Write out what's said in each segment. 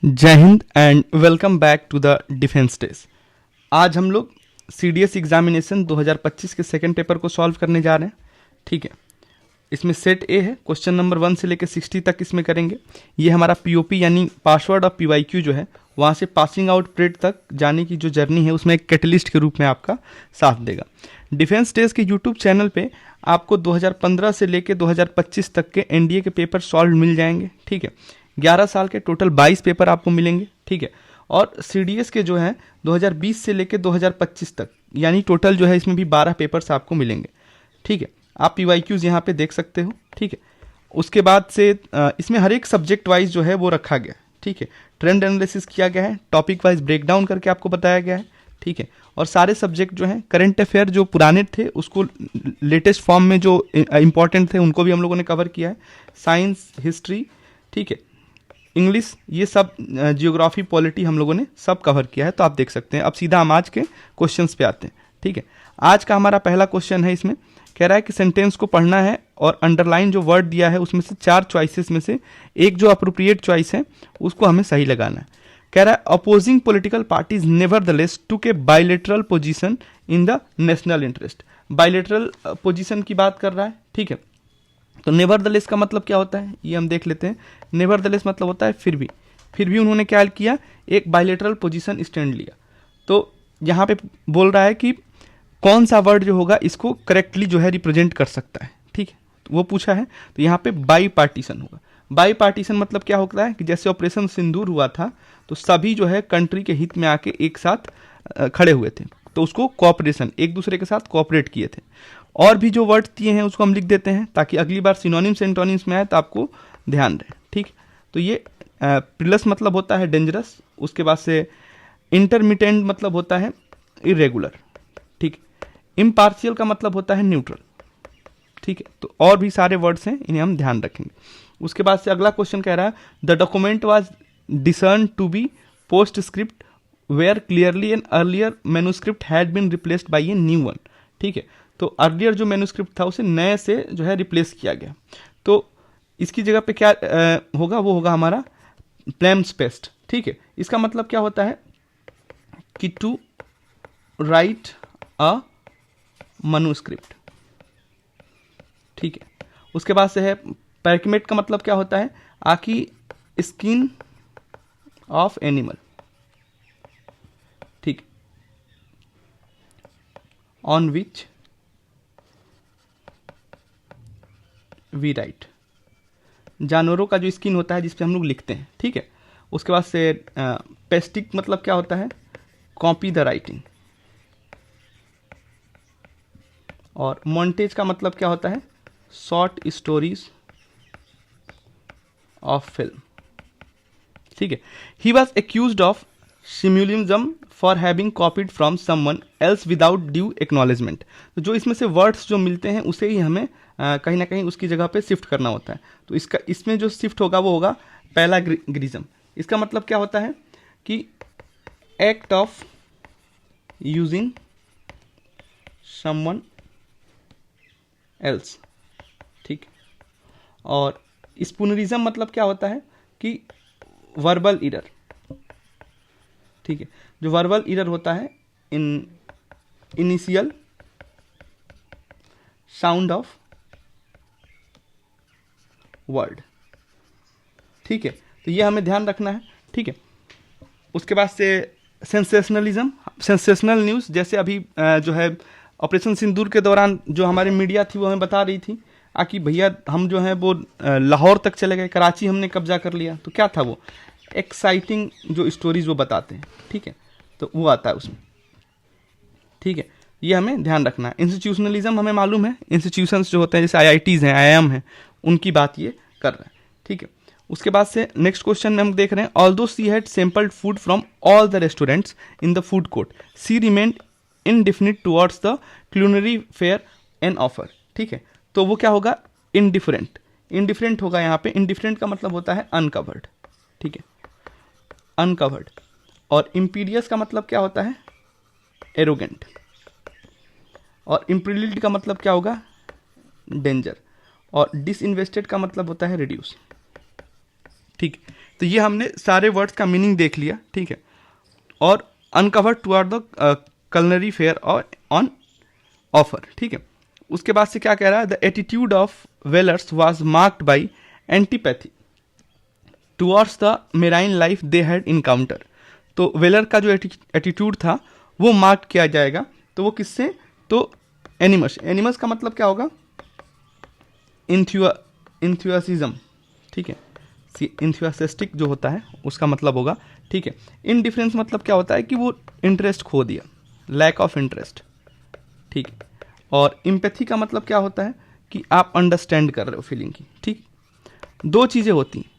जय हिंद and welcome back to the defence days. आज हम लोग सीडीएस एग्जामिनेशन 2025 के सेकंड पेपर को सॉल्व करने जा रहे हैं। ठीक है, इसमें सेट ए है, क्वेश्चन नंबर 1 से लेकर 60 तक इसमें करेंगे। ये हमारा पीओपी यानी पासवर्ड ऑफ पीवाईक्यू जो है वहाँ से पासिंग आउट परेड तक जाने की जो जर्नी है उसमें एक कैटलिस्ट के रूप में आपका साथ देगा। डिफेंस डेज के यूट्यूब चैनल पे आपको 2015 से लेकर 2025 तक के एनडीए के पेपर सॉल्व मिल जाएंगे। ठीक है, 11 साल के टोटल 22 पेपर आपको मिलेंगे। ठीक है, और सीडीएस के जो है 2020 से लेकर 2025 तक यानी टोटल जो है इसमें भी 12 पेपर्स आपको मिलेंगे। ठीक है, आप पीवाईक्यूज यहाँ पे देख सकते हो। ठीक है, उसके बाद से इसमें हर एक सब्जेक्ट वाइज जो है वो रखा गया है। ठीक है, ट्रेंड एनालिसिस किया गया है, टॉपिक वाइज ब्रेकडाउन करके आपको बताया गया है। ठीक है, और सारे सब्जेक्ट जो हैं करंट अफेयर जो पुराने थे उसको लेटेस्ट फॉर्म में जो इंपॉर्टेंट थे उनको भी हम लोगों ने कवर किया है। साइंस, हिस्ट्री, ठीक है, इंग्लिश, ये सब जियोग्राफी, पॉलिटी हम लोगों ने सब कवर किया है। तो आप देख सकते हैं। अब सीधा हम आज के क्वेश्चंस पे आते हैं। ठीक है, आज का हमारा पहला क्वेश्चन है, इसमें कह रहा है कि सेंटेंस को पढ़ना है और अंडरलाइन जो वर्ड दिया है उसमें से 4 चॉइसेस में से एक जो अप्रोप्रिएट चॉइस है उसको हमें सही लगाना है। कह रहा है opposing political parties nevertheless took A bilateral position in the national interest. Bilateral position की बात कर रहा है। ठीक है, तो नेवरदलेस का मतलब क्या होता है ये हम देख लेते हैं। नेवरदलेस मतलब होता है फिर भी उन्होंने क्या किया, एक बायलेटरल पोजीशन स्टैंड लिया। तो यहाँ पे बोल रहा है कि कौन सा वर्ड जो होगा इसको करेक्टली जो है रिप्रेजेंट कर सकता है। ठीक है, तो वो पूछा है। तो यहाँ पे बाई पार्टीशन होगा। बाई पार्टीशन मतलब क्या होता है कि जैसे ऑपरेशन सिंदूर हुआ था तो सभी जो है कंट्री के हित में आके एक साथ खड़े हुए थे, तो उसको कोऑपरेशन, एक दूसरे के साथ कोऑपरेट किए थे। और भी जो वर्ड्स दिए हैं उसको हम लिख देते हैं ताकि अगली बार सिनोनिम्स एंटोनिम्स में आए तो आपको ध्यान रहे। ठीक, तो ये प्लस मतलब होता है डेंजरस, उसके बाद से इंटरमिटेंट मतलब होता है इरेगुलर। ठीक, इम्पार्शियल का मतलब होता है न्यूट्रल। ठीक है, तो और भी सारे वर्ड्स हैं, इन्हें हम ध्यान रखेंगे। उसके बाद से अगला क्वेश्चन कह रहा है the document was discern to be post script where clearly an earlier manuscript had been replaced by a new one. ठीक है, तो अर्लियर जो मैन्युस्क्रिप्ट था उसे नए से जो है रिप्लेस किया गया। तो इसकी जगह पे क्या होगा, वो होगा हमारा प्लेम स्पेस्ट। ठीक है, इसका मतलब क्या होता है कि टू राइट अ मैन्युस्क्रिप्ट। ठीक है, उसके बाद से है पैर्किमेट का मतलब क्या होता है, आकी स्किन ऑफ एनिमल। ठीक, ऑन विच वी राइट, जानवरों का जो स्किन होता है जिस पे हम लोग लिखते हैं। ठीक है, उसके बाद से पेस्टिक मतलब क्या होता है, कॉपी द राइटिंग। और मॉन्टेज का मतलब क्या होता है, शॉर्ट स्टोरीज ऑफ फिल्म। ठीक है, he was accused of simulism for having copied from someone else without due acknowledgement. तो जो इसमें से वर्ड्स जो मिलते हैं उसे ही हमें कहीं ना कहीं उसकी जगह पे शिफ्ट करना होता है। तो इसमें जो शिफ्ट होगा वो होगा पैलाग्रिज्म। इसका मतलब क्या होता है कि act of using someone else. ठीक, और स्पूनरिज्म मतलब क्या होता है कि वर्बल इरर। ठीक है, जो वर्बल इरर होता है in initial sound of word. ठीक है, तो ये हमें ध्यान रखना है। ठीक है, उसके बाद से सेंसेशनलिज्म, सेंसेशनल न्यूज़, जैसे अभी जो है ऑपरेशन सिंदूर के दौरान जो हमारी मीडिया थी वो हमें बता रही थी कि भैया हम जो है वो लाहौर तक चले गए, कराची हमने कब्जा कर लिया। तो क्या था वो एक्साइटिंग जो स्टोरीज वो बताते हैं। ठीक है, तो वो आता है उसमें। ठीक है, ये हमें ध्यान रखना है। इंस्टीट्यूशनलिज्म हमें मालूम है, इंस्टीट्यूशंस जो होते हैं जैसे आईआईटीज हैं, आईआईएम हैं, उनकी बात ये कर रहे हैं। ठीक है, उसके बाद से नेक्स्ट क्वेश्चन में हम देख रहे हैं although she had sampled food from all the restaurants in the food court she remained indefinite towards the culinary fare and offer. ठीक है, तो वो क्या होगा, इनडिफरेंट। इनडिफरेंट होगा यहाँ पे। इनडिफरेंट का मतलब होता है अनकवर्ड। ठीक है, अनकवर्ड। और इम्पीरियस का मतलब क्या होता है, एरोगेंट। और इम्प्रिलिड का मतलब क्या होगा, डेंजर। और डिसइन्वेस्टेड का मतलब होता है रिड्यूस। ठीक है, तो ये हमने सारे वर्ड्स का मीनिंग देख लिया, ठीक है। और uncover toward the culinary fare और ऑन ऑफर, ठीक है। उसके बाद से क्या कह रहा है, the attitude of whalers was marked by antipathy towards the marine life they had encounter. तो वेलर का जो एटीट्यूड था वो मार्क किया जाएगा, तो वो किससे, तो एनिमस। एनिमस का मतलब क्या होगा, इंथ्यूसिज्म, ठीक है, इंथ्यूसिस्टिक जो होता है उसका मतलब होगा, ठीक है। इनडिफरेंस मतलब क्या होता है कि वो इंटरेस्ट खो दिया, लैक ऑफ इंटरेस्ट, ठीक है। और इम्पैथी का मतलब क्या होता है कि आप अंडरस्टैंड कर रहे हो फीलिंग की, ठीक। दो चीज़ें होती हैं,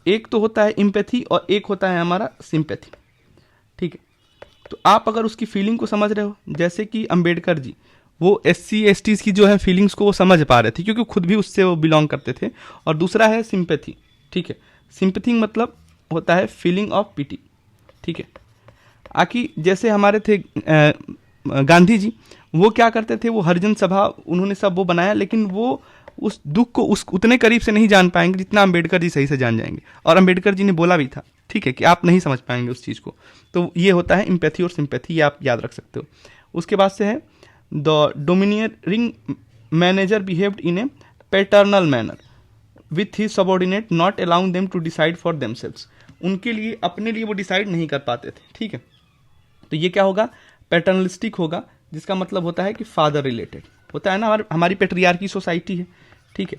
एक तो होता है इम्पैथी और एक होता है हमारा सिंपैथी, ठीक है। तो आप अगर उसकी फीलिंग को समझ रहे हो, जैसे कि अंबेडकर जी, वो SC STs की जो है फीलिंग्स को वो समझ पा रहे थे क्योंकि खुद भी उससे वो बिलोंग करते थे। और दूसरा है सिंपैथी, ठीक है। सिंपैथी मतलब होता है फीलिंग ऑफ पिटी, ठीक है। आकि जैसे हमारे थे गांधी जी, वो क्या करते थे, वो हरिजन सभा उन्होंने सब वो बनाया, लेकिन वो उस दुख को उस उतने करीब से नहीं जान पाएंगे जितना अंबेडकर जी सही से जान जाएंगे। और अंबेडकर जी ने बोला भी था, ठीक है, कि आप नहीं समझ पाएंगे उस चीज़ को। तो ये होता है इम्पैथी और सिंपैथी, ये आप याद रख सकते हो। उसके बाद से है the domineering manager behaved in a paternal manner with his subordinate not allowing them to decide for themselves. उनके लिए, अपने लिए वो डिसाइड नहीं कर पाते थे, ठीक है। तो ये क्या होगा, पैटर्नलिस्टिक होगा, जिसका मतलब होता है कि फादर रिलेटेड होता है ना, हमारी पेट्रियार्की सोसाइटी है, ठीक है।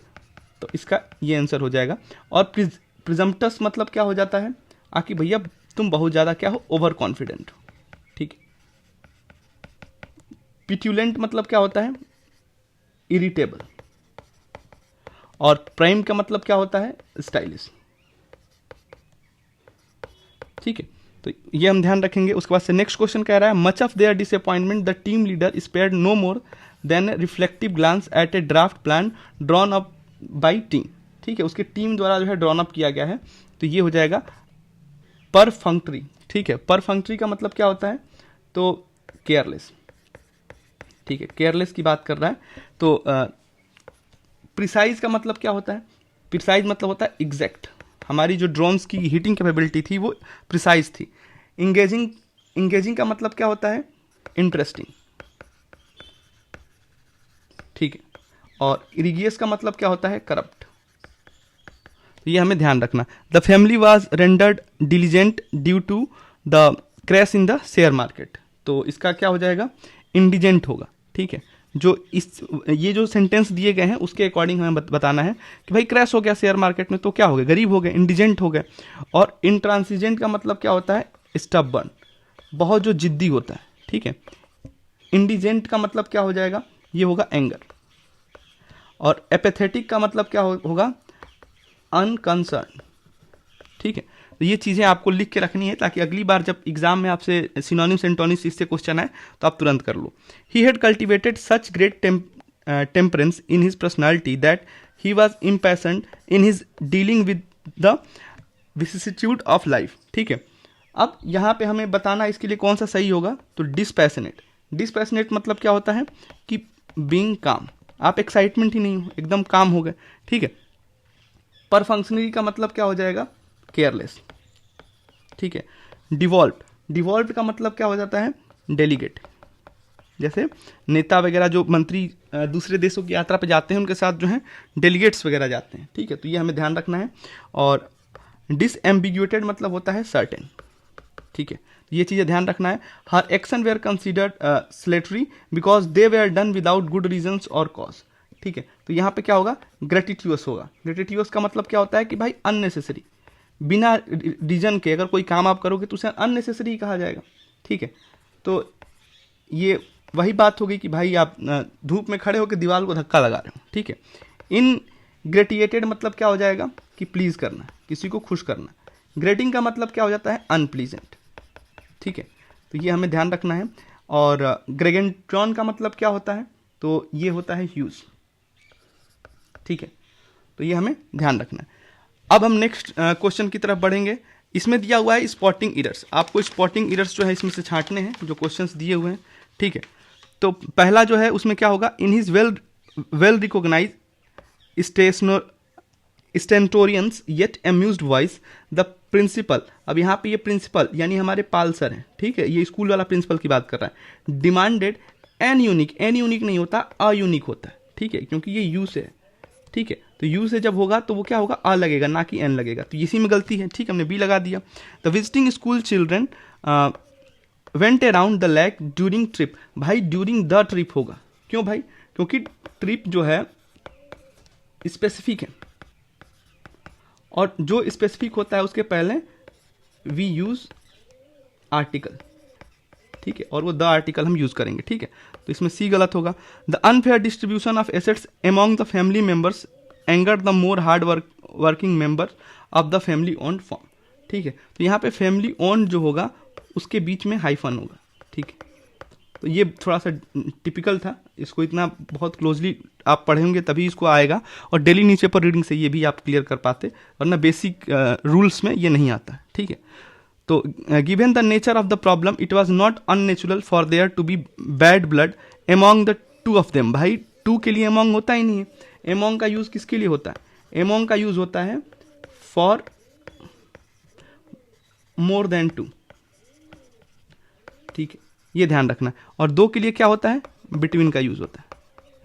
तो इसका ये आंसर हो जाएगा। और प्रिजम्पटस मतलब क्या हो जाता है, आकि भैया तुम बहुत ज़्यादा क्या हो, ओवर कॉन्फिडेंट हो, ठीक है। पिट्यूलेंट मतलब क्या होता है, इरिटेबल। और प्राइम का मतलब क्या होता है, स्टाइलिश, ठीक है। तो ये हम ध्यान रखेंगे। उसके बाद से नेक्स्ट क्वेश्चन कह रहा है, much of their disappointment the team leader spared no more than reflective glance at a draft plan drawn up by team, ठीक है। उसके टीम द्वारा जो है ड्रॉन अप किया गया है, तो ये हो जाएगा परफंक्ट्री, ठीक है। परफंक्ट्री का मतलब क्या होता है, तो केयरलेस, ठीक है, केयरलेस की बात कर रहा है। तो प्रिसाइज का मतलब क्या होता है, प्रिसाइज मतलब होता है एग्जैक्ट। हमारी जो ड्रोन्स की हीटिंग कैपेबिलिटी थी वो प्रिसाइज थी। इंगेजिंग का मतलब क्या होता है, इंटरेस्टिंग, ठीक है। और इरिगियस का मतलब क्या होता है, करप्ट। तो ये हमें ध्यान रखना। The family was rendered diligent due to the crash in the share market. तो इसका क्या हो जाएगा, इंडिजेंट होगा, ठीक है। जो ये जो सेंटेंस दिए गए हैं उसके अकॉर्डिंग हमें बताना है कि भाई क्रैश हो गया शेयर मार्केट में, तो क्या हो गए, गरीब हो गए, इंडिजेंट हो गए। और इंट्रांसिजेंट का मतलब क्या होता है, स्टबर्न, बहुत जो जिद्दी होता है, ठीक है। इंडिजेंट का मतलब क्या हो जाएगा, ये होगा एंगर। और एपेथेटिक का मतलब क्या होगा, अनकंसर्न, ठीक है। तो ये चीज़ें आपको लिख के रखनी है ताकि अगली बार जब एग्जाम में आपसे सिनोनिम्स एंटोनिम्स इससे क्वेश्चन आए तो आप तुरंत कर लो। He had cultivated such great temperance in his personality that he was impatient in his dealing with the vicissitude of life, ठीक है। अब यहाँ पे हमें बताना इसके लिए कौन सा सही होगा, तो डिस्पैशनेट। डिस्पैशनेट मतलब क्या होता है कि बीइंग काम, आप एक्साइटमेंट ही नहीं हो, एकदम काम हो गए, ठीक है। परफंक्शनरी का मतलब क्या हो जाएगा, केयरलेस, ठीक है। डिवॉल्व का मतलब क्या हो जाता है, डेलीगेट। जैसे नेता वगैरह जो मंत्री दूसरे देशों की यात्रा पे जाते हैं उनके साथ जो है डेलीगेट्स वगैरह जाते हैं, ठीक है। तो ये हमें ध्यान रखना है। और डिसएम्बिग्यूटेड मतलब होता है सर्टेन, ठीक है। ये चीज़ें ध्यान रखना है। हर action were considered salutary because they were done without good reasons और कॉज, ठीक है। तो यहाँ पे क्या होगा, ग्रेटिट्यूअस होगा। ग्रेटिट्यूअस का मतलब क्या होता है कि भाई अननेसेसरी, बिना रीजन के अगर कोई काम आप करोगे तो उसे अननेसेसरी कहा जाएगा, ठीक है। तो ये वही बात होगी कि भाई आप धूप में खड़े होकर दीवार को धक्का लगा रहे हो, ठीक है। इन ग्रेटिएटेड मतलब क्या हो जाएगा कि प्लीज करना, किसी को खुश करना। ग्रेटिंग का मतलब क्या हो जाता है, अनप्लीजेंट, ठीक है। तो ये हमें ध्यान रखना है। और ग्रेगेंट्रॉन का मतलब क्या होता है, तो ये होता है ह्यूज, ठीक है। तो ये हमें ध्यान रखना है। अब हम नेक्स्ट क्वेश्चन की तरफ बढ़ेंगे। इसमें दिया हुआ है स्पॉटिंग एरर्स। आपको स्पॉटिंग एरर्स जो है इसमें से छांटने हैं, जो क्वेश्चंस दिए हुए हैं, ठीक है। तो पहला जो है उसमें क्या होगा, in his well recognise stentorians yet amused voice the principal, अब यहाँ पे ये प्रिंसिपल यानी हमारे पाल सर हैं, ठीक है, ये स्कूल वाला प्रिंसिपल की बात कर रहा है, demanded an unique, an unique नहीं होता, अयूनिक होता है, ठीक है, क्योंकि ये यू से है, ठीक है, तो यू से जब होगा तो वो क्या होगा, अ लगेगा ना कि एन लगेगा, तो इसी में गलती है, ठीक है, हमने बी लगा दिया। The visiting school children went around the lake during trip, भाई ड्यूरिंग द ट्रिप होगा, क्यों भाई, क्योंकि ट्रिप जो है स्पेसिफिक है, और जो स्पेसिफिक होता है उसके पहले वी यूज आर्टिकल, ठीक है, और वो द आर्टिकल हम यूज करेंगे, ठीक है, तो इसमें सी गलत होगा। The unfair distribution of assets among the family members anger the more hard working members of the family owned form, ठीक है, तो यहाँ पे फैमिली ओन्ड जो होगा उसके बीच में हाइफन होगा, ठीक है, तो ये थोड़ा सा टिपिकल था, इसको इतना बहुत क्लोजली आप पढ़ेंगे तभी इसको आएगा, और डेली न्यूज़पेपर रीडिंग से ये भी आप क्लियर कर पाते, वरना बेसिक रूल्स में ये नहीं आता, ठीक है। तो given the nature of the problem it was not unnatural for there to be bad blood among the two of them, भाई टू के लिए एमोंग होता ही नहीं है, एमोंग का यूज किसके लिए होता है, एमोंग का यूज होता है फॉर मोर देन टू, ठीक है, ये ध्यान रखना, और दो के लिए क्या होता है, बिटवीन का यूज होता है,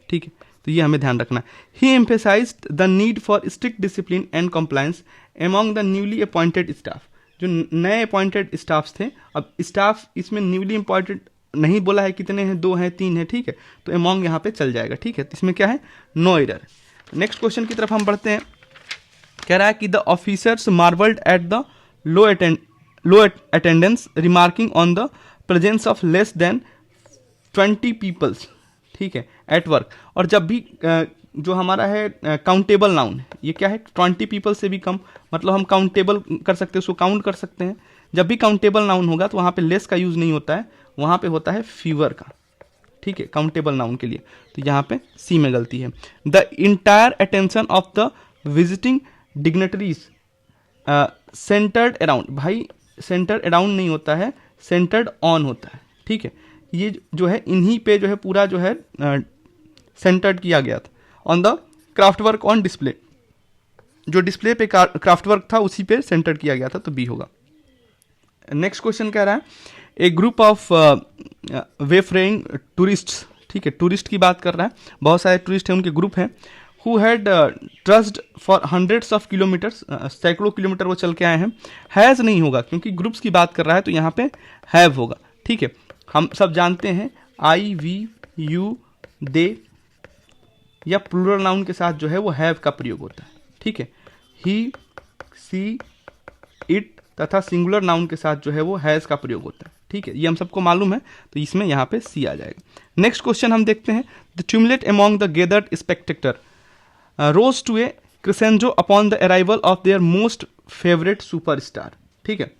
ठीक है, तो ये हमें ध्यान रखना। He emphasised the need for strict discipline and compliance among the newly appointed staff, जो नए अपॉइंटेड स्टाफ्स थे, अब स्टाफ इसमें न्यूली अपॉइंटेड नहीं बोला है कितने हैं, 2 हैं 3 हैं, ठीक है, तो एमॉन्ग यहाँ पे चल जाएगा, ठीक है, तो इसमें क्या है, नो एरर। नेक्स्ट क्वेश्चन की तरफ हम बढ़ते हैं, कह रहा है कि the officers marvelled at the low attendance remarking on the presence of less than 20 peoples, ठीक है, एट वर्क, और जब भी जो हमारा है काउंटेबल नाउन है, ये क्या है, 20 पीपल से भी कम, मतलब हम काउंटेबल कर सकते हैं, उसको काउंट कर सकते हैं, जब भी काउंटेबल नाउन होगा तो वहाँ पे लेस का यूज नहीं होता है, वहाँ पे होता है फीवर का, ठीक है, काउंटेबल नाउन के लिए, तो यहाँ पे सी में गलती है। The entire attention of the visiting dignitaries centred around, भाई सेंटर्ड अराउंड नहीं होता है, सेंटर्ड ऑन होता है, ठीक है, ये जो है इन्हीं पे जो है पूरा जो है सेंटर्ड किया गया था, on the craft work on display, जो डिस्प्ले पे क्राफ्ट वर्क था उसी पे सेंटर्ड किया गया था, तो बी होगा। नेक्स्ट क्वेश्चन कह रहा है ए ग्रुप ऑफ वेफरेइंग टूरिस्ट्स, ठीक है, टूरिस्ट की बात कर रहा है, बहुत सारे टूरिस्ट हैं, उनके ग्रुप हैं, who had trudged for hundreds of kilometres, सैकड़ों किलोमीटर वो चल के आए हैं, हैज़ नहीं होगा क्योंकि ग्रुप्स की बात कर रहा है, तो यहाँ पे हैव होगा, ठीक है, हम सब जानते हैं आई वी यू दे या प्लूरल नाउन के साथ जो है वो हैव का प्रयोग होता है, ठीक है, ही सी इट तथा सिंगुलर नाउन के साथ जो है वो हैज़ का प्रयोग होता है, ठीक है, ये हम सबको मालूम है, तो इसमें यहाँ पे सी आ जाएगा। नेक्स्ट क्वेश्चन हम देखते हैं, the tumult among the gathered spectator rose to a crescendo upon the arrival of their most favourite superstar, ठीक है,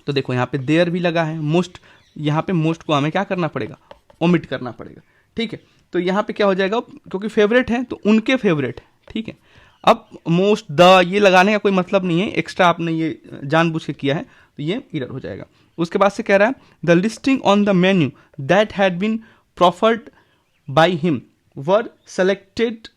तो देखो यहाँ पे देयर भी लगा है, मोस्ट, यहाँ पे मोस्ट को हमें क्या करना पड़ेगा, ओमिट करना पड़ेगा, ठीक है, तो यहाँ पे क्या हो जाएगा, क्योंकि फेवरेट है तो उनके फेवरेट है, ठीक है, अब मोस्ट द ये लगाने का कोई मतलब नहीं है, एक्स्ट्रा आपने ये जानबूझ के किया है, तो ये एरर हो जाएगा। उसके बाद से कह रहा है the listing on the menu that had been proffered by him were selected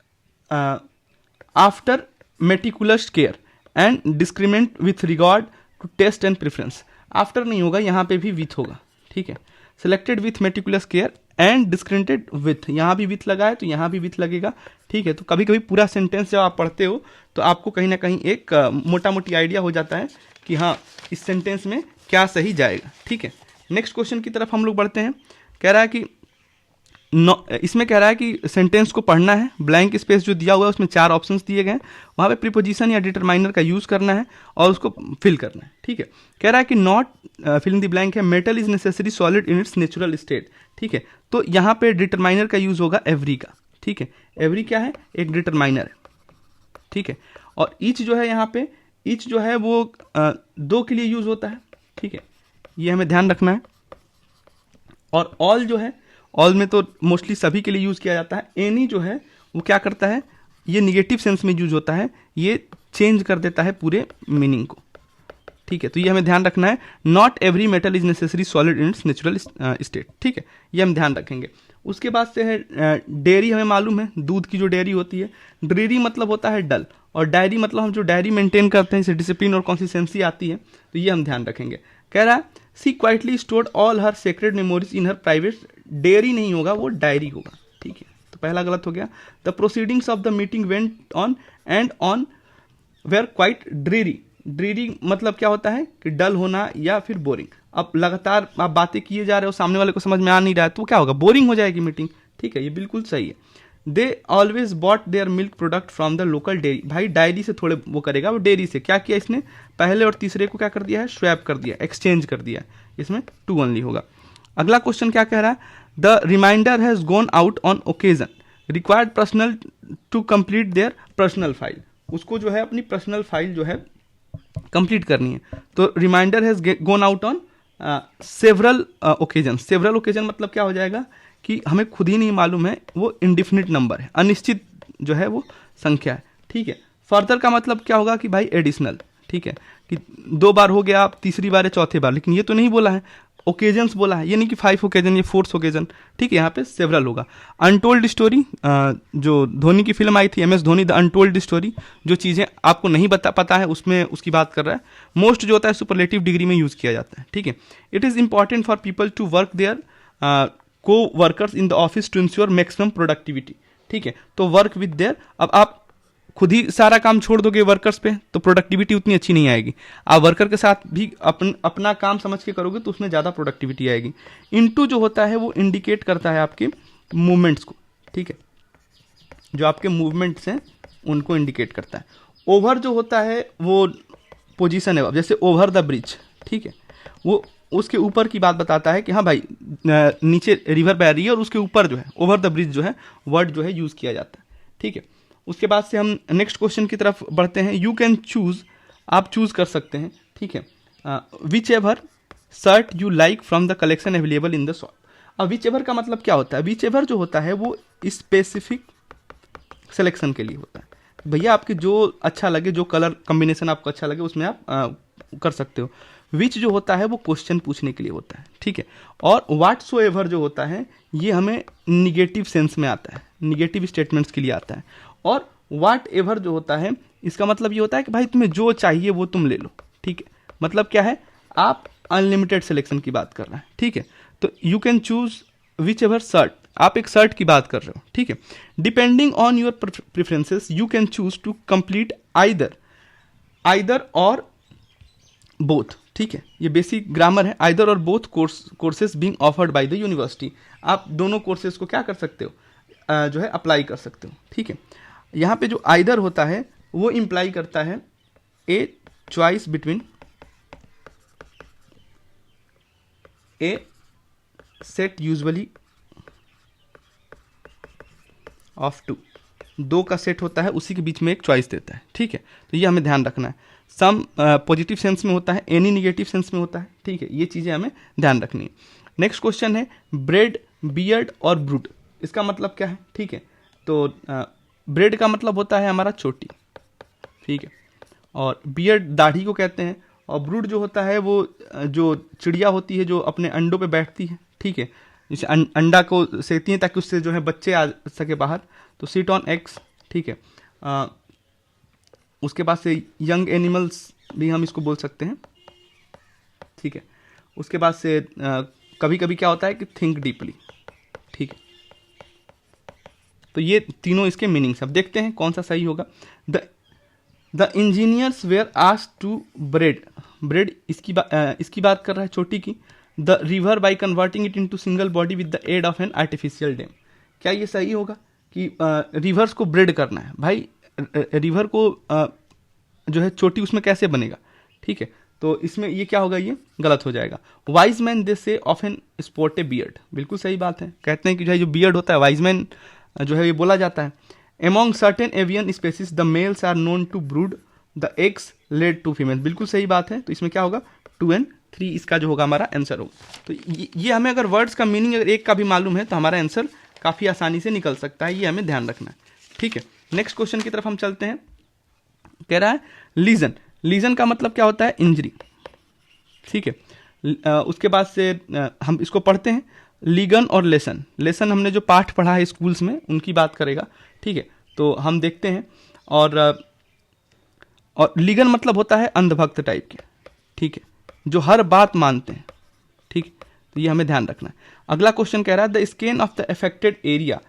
after meticulous care and discriminate with regard to taste and preference, after नहीं होगा, यहाँ पे भी विथ होगा, ठीक है, selected with meticulous care and discriminated with, यहाँ भी विथ लगा है तो यहाँ भी विथ लगेगा, ठीक है, तो कभी कभी पूरा सेंटेंस जब आप पढ़ते हो तो आपको कहीं ना कहीं एक मोटा मोटी आइडिया हो जाता है कि हाँ इस सेंटेंस में क्या सही जाएगा, ठीक है। नेक्स्ट क्वेश्चन की तरफ हम लोग बढ़ते हैं, कह रहा है कि इसमें कह रहा है कि सेंटेंस को पढ़ना है, ब्लैंक स्पेस जो दिया हुआ है उसमें 4 ऑप्शंस दिए गए हैं, वहाँ पे प्रीपोजिशन या डिटरमाइनर का यूज करना है और उसको फिल करना है, ठीक है। कह रहा है कि नॉट फिलिंग द ब्लैंक है, metal is necessary solid in its natural state, ठीक है, तो यहाँ पे डिटरमाइनर का यूज होगा एवरी का, ठीक है, एवरी क्या है, एक डिटरमाइनर है, ठीक है, और ईच जो है यहाँ पे ईच जो है वो 2 के लिए यूज होता है, ठीक है, ये हमें ध्यान रखना है, और ऑल जो है, ऑल में तो मोस्टली सभी के लिए यूज किया जाता है, एनी जो है वो क्या करता है, ये निगेटिव सेंस में यूज होता है, ये चेंज कर देता है पूरे मीनिंग को, ठीक है, तो ये हमें ध्यान रखना है, not every metal is necessary solid in its natural state, ठीक है, ये हम ध्यान रखेंगे। उसके बाद से है डेयरी, हमें मालूम है दूध की जो डेयरी होती है। ड्रीरी मतलब होता है डल, और डायरी मतलब हम जो डायरी मेंटेन करते हैं, इसे डिसिप्लिन और कंसिस्टेंसी आती है, तो ये हम ध्यान रखेंगे। कह रहा है she quietly stored all her sacred memories in her private, diary नहीं होगा, वो डायरी होगा, ठीक है, तो पहला गलत हो गया। The proceedings of the meeting went on and on were quite dreary, dreary मतलब क्या होता है कि डल होना या फिर बोरिंग। अब लगातार आप बातें किए जा रहे हो, सामने वाले को समझ में आ नहीं रहा है, तो क्या होगा, बोरिंग हो जाएगी मीटिंग, ठीक है, ये बिल्कुल सही है। They always bought their milk product from the local dairy, भाई डायरी से थोड़े वो करेगा, वो डेयरी से क्या किया इसने, पहले और तीसरे को क्या कर दिया है, स्वैप कर दिया, एक्सचेंज कर दिया, इसमें 2 ओनली होगा। अगला क्वेश्चन क्या कह रहा है, the reminder has gone out on occasion required personnel to complete their personal file, उसको जो है अपनी पर्सनल फाइल जो है कंप्लीट करनी है, तो reminder has gone out on several occasion. Several occasion मतलब क्या हो जाएगा कि हमें खुद ही नहीं मालूम है, वो इंडिफिनिट नंबर है, अनिश्चित जो है वो संख्या है, ठीक है। फर्दर का मतलब क्या होगा कि भाई एडिशनल, ठीक है, कि 2 बार हो गया, आप तीसरी बार है, चौथी बार, लेकिन ये तो नहीं बोला है, ओकेजन्स बोला है, ये नहीं कि 5 ओकेजन, ये 4th ओकेजन, ठीक है, यहाँ पे सेवरल होगा। अनटोल्ड स्टोरी, जो धोनी की फिल्म आई थी MS Dhoni the untold story, जो चीज़ें आपको नहीं पता है उसमें उसकी बात कर रहा है। मोस्ट जो होता है सुपरलेटिव डिग्री में यूज़ किया जाता है, ठीक है। It is important for people to work their co-workers in the office to ensure maximum productivity, ठीक है, तो वर्क विद देयर, अब आप खुद ही सारा काम छोड़ दोगे वर्कर्स पे तो प्रोडक्टिविटी उतनी अच्छी नहीं आएगी, आप वर्कर के साथ भी अपना काम समझ के करोगे तो उसमें ज़्यादा प्रोडक्टिविटी आएगी। इनटू जो होता है वो इंडिकेट करता है आपके मूवमेंट्स को, ठीक है, जो आपके मूवमेंट्स हैं उनको इंडिकेट करता है। ओवर जो होता है वो पोजीशन है, जैसे ओवर द ब्रिज, ठीक है, वो उसके ऊपर की बात बताता है कि हाँ भाई नीचे रिवर बह रही है और उसके ऊपर जो है ओवर द ब्रिज जो है वर्ड जो है यूज़ किया जाता है, ठीक है। उसके बाद से हम नेक्स्ट क्वेश्चन की तरफ बढ़ते हैं। यू कैन चूज, आप चूज कर सकते हैं, ठीक है, which ever shirt you like from the collection available in the shop. अब विच एवर का मतलब क्या होता है, विच एवर जो होता है वो स्पेसिफिक सिलेक्शन के लिए होता है, भैया आपके जो अच्छा लगे, जो कलर कॉम्बिनेशन आपको अच्छा लगे उसमें आप कर सकते हो। विच जो होता है वो क्वेश्चन पूछने के लिए होता है, ठीक है, और व्हाटसोएवर जो होता है ये हमें निगेटिव सेंस में आता है, निगेटिव स्टेटमेंट्स के लिए आता है। और वाट एवर जो होता है इसका मतलब ये होता है कि भाई तुम्हें जो चाहिए वो तुम ले लो, ठीक है, मतलब क्या है, आप अनलिमिटेड सिलेक्शन की बात कर रहे हैं, ठीक है। तो you can choose which ever shirt, आप एक शर्ट की बात कर रहे हो, ठीक है। Depending on your preferences you can choose to complete either or both, ठीक है, ये बेसिक ग्रामर है। Either or both courses being offered by the university, आप दोनों कोर्सेज को क्या कर सकते हो, जो है अप्लाई कर सकते हो, ठीक है। यहाँ पे जो आइदर होता है वो इंप्लाई करता है a choice between A set usually of 2, 2 का सेट होता है उसी के बीच में एक चॉइस देता है, ठीक है, तो ये हमें ध्यान रखना है। सम पॉजिटिव सेंस में होता है, एनी निगेटिव सेंस में होता है, ठीक है, ये चीज़ें हमें ध्यान रखनी है। नेक्स्ट क्वेश्चन है ब्रेड, बियर्ड और ब्रूड, इसका मतलब क्या है, ठीक है, तो ब्रेड का मतलब होता है हमारा चोटी, ठीक है, और बियर्ड दाढ़ी को कहते हैं, और ब्रूड जो होता है वो जो चिड़िया होती है जो अपने अंडों पे बैठती है, ठीक है, जैसे अंडा को सेकती हैं ताकि उससे जो है बच्चे आ सके बाहर, तो सिट ऑन एग्स, ठीक है। उसके बाद से यंग एनिमल्स भी हम इसको बोल सकते हैं, ठीक है। उसके बाद से कभी कभी क्या होता है कि थिंक डीपली, ठीक है। तो ये तीनों इसके मीनिंग्स, अब देखते हैं कौन सा सही होगा। The engineers were asked to braid इसकी बात कर रहा है चोटी की। The river by converting it into single body with the aid of an artificial dam, क्या ये सही होगा कि रिवर्स को ब्रेड करना है, भाई रिवर को जो है चोटी उसमें कैसे बनेगा, ठीक है, तो इसमें ये क्या होगा, ये गलत हो जाएगा। Wise man they say of an spot a beard, बिल्कुल सही बात है, कहते हैं कि जो बियर्ड होता है वाइज मैन जो है ये बोला जाता है। Among certain avian species the males are known to brood the eggs laid to female, बिल्कुल सही बात है, तो इसमें क्या होगा 2 and 3 इसका जो होगा हमारा आंसर होगा। तो ये हमें अगर वर्ड्स का मीनिंग अगर एक का भी मालूम है तो हमारा आंसर काफ़ी आसानी से निकल सकता है, ये हमें ध्यान रखना है, ठीक है। नेक्स्ट क्वेश्चन की तरफ हम चलते हैं। कह रहा है लीजन, लीजन का मतलब क्या होता है, इंजरी, ठीक है। उसके बाद से हम इसको पढ़ते हैं। लीगन और लेसन। लेसन हमने जो पाठ पढ़ा है स्कूल्स में उनकी बात करेगा, ठीक है। तो हम देखते हैं। और लीगन मतलब होता है अंधभक्त टाइप के, ठीक है, जो हर बात मानते हैं, ठीक है। तो ये हमें ध्यान रखना है। अगला क्वेश्चन कह रहा है the scan of the affected area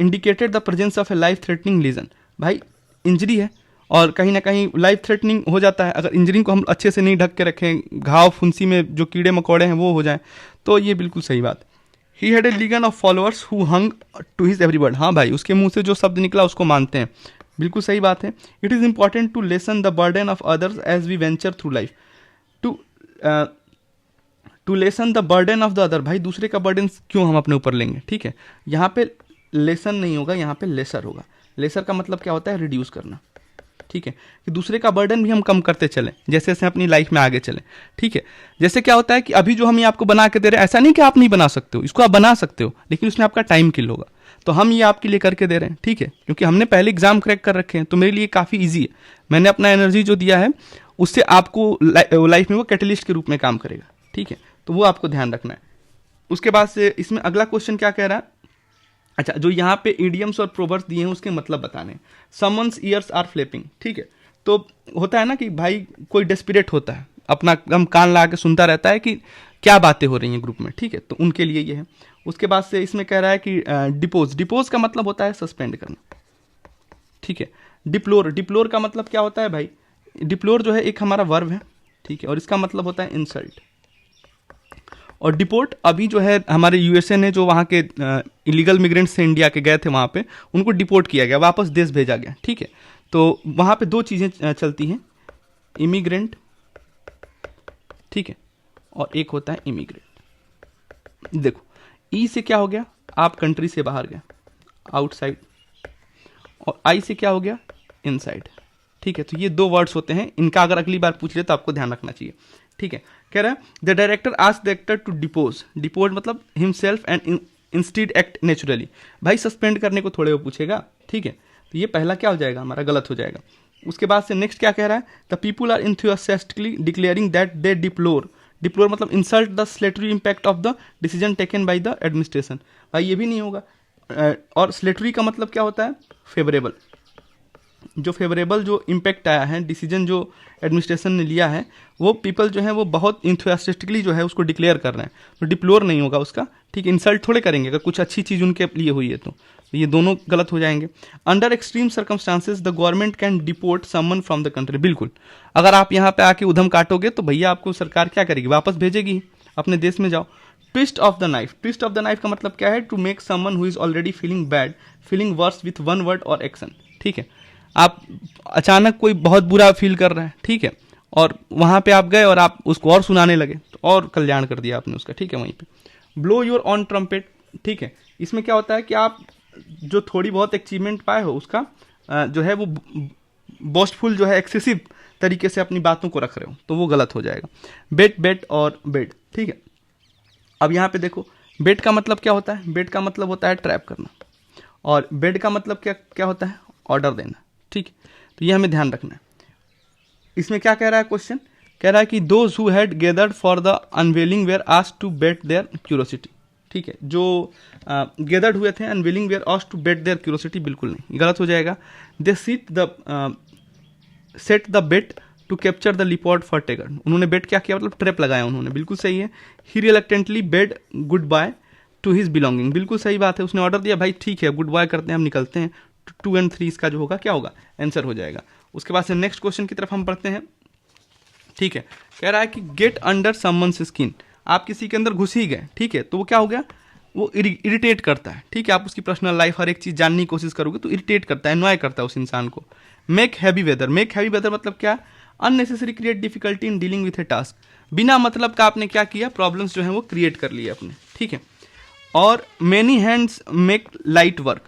indicated the presence of a life threatening lesion. भाई इंजरी है और कहीं ना कहीं लाइफ थ्रेटनिंग हो जाता है। अगर इंजरी को हम अच्छे से नहीं ढक के रखें, घाव फुंसी में जो कीड़े मकोड़े हैं वो हो जाए, तो ये बिल्कुल सही बात। He had a legion of followers who hung to his every word. हाँ भाई, उसके मुंह से जो शब्द निकला उसको मानते हैं, बिल्कुल सही बात है। It is important to lessen the burden of others as we venture through life. To lessen the burden of the other. भाई दूसरे का बर्डन क्यों हम अपने ऊपर लेंगे, ठीक है। यहाँ पे लेसन नहीं होगा, यहाँ पे लेसर होगा। लेसर का मतलब क्या होता है, रिड्यूस करना, ठीक है, कि दूसरे का बर्डन भी हम कम करते चलें जैसे जैसे अपनी लाइफ में आगे चलें, ठीक है। जैसे क्या होता है कि अभी जो हम ये आपको बना के दे रहे हैं, ऐसा नहीं कि आप नहीं बना सकते हो, इसको आप बना सकते हो, लेकिन उसमें आपका टाइम किल होगा। तो हम ये आपके लिए करके दे रहे हैं, ठीक है, क्योंकि हमने पहले एग्जाम क्रैक कर रखे हैं, तो मेरे लिए काफ़ी ईजी है। मैंने अपना एनर्जी जो दिया है उससे आपको लाइफ में वो कैटलिस्ट के रूप में काम करेगा, ठीक है। तो वो आपको ध्यान रखना है। उसके बाद से इसमें अगला क्वेश्चन क्या कह रहा है, अच्छा, जो यहाँ पे इडियम्स और प्रोवर्ब्स दिए हैं उसके मतलब बताने। समवन्स ईयर्स आर फ्लैपिंग, ठीक है। तो होता है ना कि भाई कोई डेस्परेट होता है, अपना कम कान लगा के सुनता रहता है कि क्या बातें हो रही हैं ग्रुप में, ठीक है, तो उनके लिए ये है। उसके बाद से इसमें कह रहा है कि डिपोज। डिपोज का मतलब होता है सस्पेंड करना, ठीक है। डिप्लोर। डिप्लोर का मतलब क्या होता है भाई, डिप्लोर जो है एक हमारा वर्ब है, ठीक है, और इसका मतलब होता है इंसल्ट। और डिपोर्ट, अभी जो है हमारे यूएसए ने जो वहाँ के इलीगल मिग्रेंट्स से इंडिया के गए थे वहाँ पे, उनको डिपोर्ट किया गया, वापस देश भेजा गया, ठीक है। तो वहाँ पे दो चीज़ें चलती हैं, इमिग्रेंट, ठीक है, और एक होता है इमिग्रेंट। देखो ई से क्या हो गया, आप कंट्री से बाहर गए, आउटसाइड, और आई से क्या हो गया, इनसाइड, ठीक है। तो ये दो वर्ड्स होते हैं, इनका अगर अगली बार पूछ ले तो आपको ध्यान रखना चाहिए, ठीक है। कह रहा है the director ask the actor to depose. Depose मतलब himself and instead act naturally. भाई सस्पेंड करने को थोड़े वो पूछेगा, ठीक है। तो ये पहला क्या हो जाएगा, हमारा गलत हो जाएगा। उसके बाद से नेक्स्ट क्या कह रहा है, the people are enthusiastically declaring that they deplore. Deplore मतलब insult the salutary impact of the decision taken by the administration. भाई ये भी नहीं होगा। और स्लेटरी का मतलब क्या होता है, फेवरेबल। जो फेवरेबल जो इम्पैक्ट आया है, डिसीजन जो एडमिनिस्ट्रेशन ने लिया है, वो पीपल जो है वो बहुत इंथुसियास्टिकली जो है उसको डिक्लेयर कर रहे हैं, तो डिप्लोर नहीं होगा उसका, ठीक है। इंसल्ट थोड़े करेंगे अगर कुछ अच्छी चीज़ उनके लिए हुई है तो ये दोनों गलत हो जाएंगे। Under extreme circumstances the government can deport someone from the country. बिल्कुल, अगर आप यहाँ पे आके उधम काटोगे तो भैया आपको सरकार क्या करेगी, वापस भेजेगी, अपने देश में जाओ। Twist of the knife. Twist of the knife का मतलब क्या है, to make someone who is already feeling bad feeling worse with one word or action, ठीक है। आप अचानक कोई बहुत बुरा फील कर रहा है, ठीक है, और वहाँ पे आप गए और आप उसको और सुनाने लगे, तो और कल्याण कर दिया आपने उसका, ठीक है। वहीं पे ब्लो योर ऑन ट्रम्पेट, ठीक है। इसमें क्या होता है कि आप जो थोड़ी बहुत अचीवमेंट पाए हो उसका जो है वो बोस्टफुल जो है एक्सेसिव तरीके से अपनी बातों को रख रहे हो, तो वो गलत हो जाएगा। बेट बेट और बेड, ठीक है। अब यहाँ पे देखो, बेट का मतलब क्या होता है, बेट का मतलब होता है ट्रैप करना, और बेड का मतलब क्या क्या होता है, ऑर्डर देना, ठीक है। तो ये हमें ध्यान रखना है। इसमें क्या कह रहा है क्वेश्चन, कह रहा है कि those who had gathered for the unveiling were asked to bate their curiosity, ठीक है। जो गेदर्ड हुए थे, unveiling were asked to bate their curiosity, बिल्कुल नहीं, गलत हो जाएगा। They set the bait to capture the leopard for tiger. उन्होंने बेट क्या किया, मतलब ट्रैप लगाया उन्होंने, बिल्कुल सही है। He reluctantly bade goodbye to his belonging, बिल्कुल सही बात है। उसने ऑर्डर दिया, भाई ठीक है गुड बाय करते हैं, हम निकलते हैं। 2 और 3 इसका जो होगा क्या होगा, आंसर हो जाएगा। उसके बाद से नेक्स्ट क्वेश्चन की तरफ हम पढ़ते हैं, ठीक है। कह रहा है कि गेट अंडर समवन्स स्किन। आप किसी के अंदर घुस ही गए, ठीक है, तो वो क्या हो गया, वो इरिटेट करता है, ठीक है। आप उसकी पर्सनल लाइफ हर एक चीज़ जानने की कोशिश करोगे तो इरिटेट करता है, एनॉय करता है उस इंसान को। Make heavy weather. Make heavy weather मतलब क्या, unnecessary create difficulty in dealing with a task. बिना मतलब का आपने क्या किया, प्रॉब्लम्स जो है वो क्रिएट कर लिए अपने, ठीक है। और many hands make light work.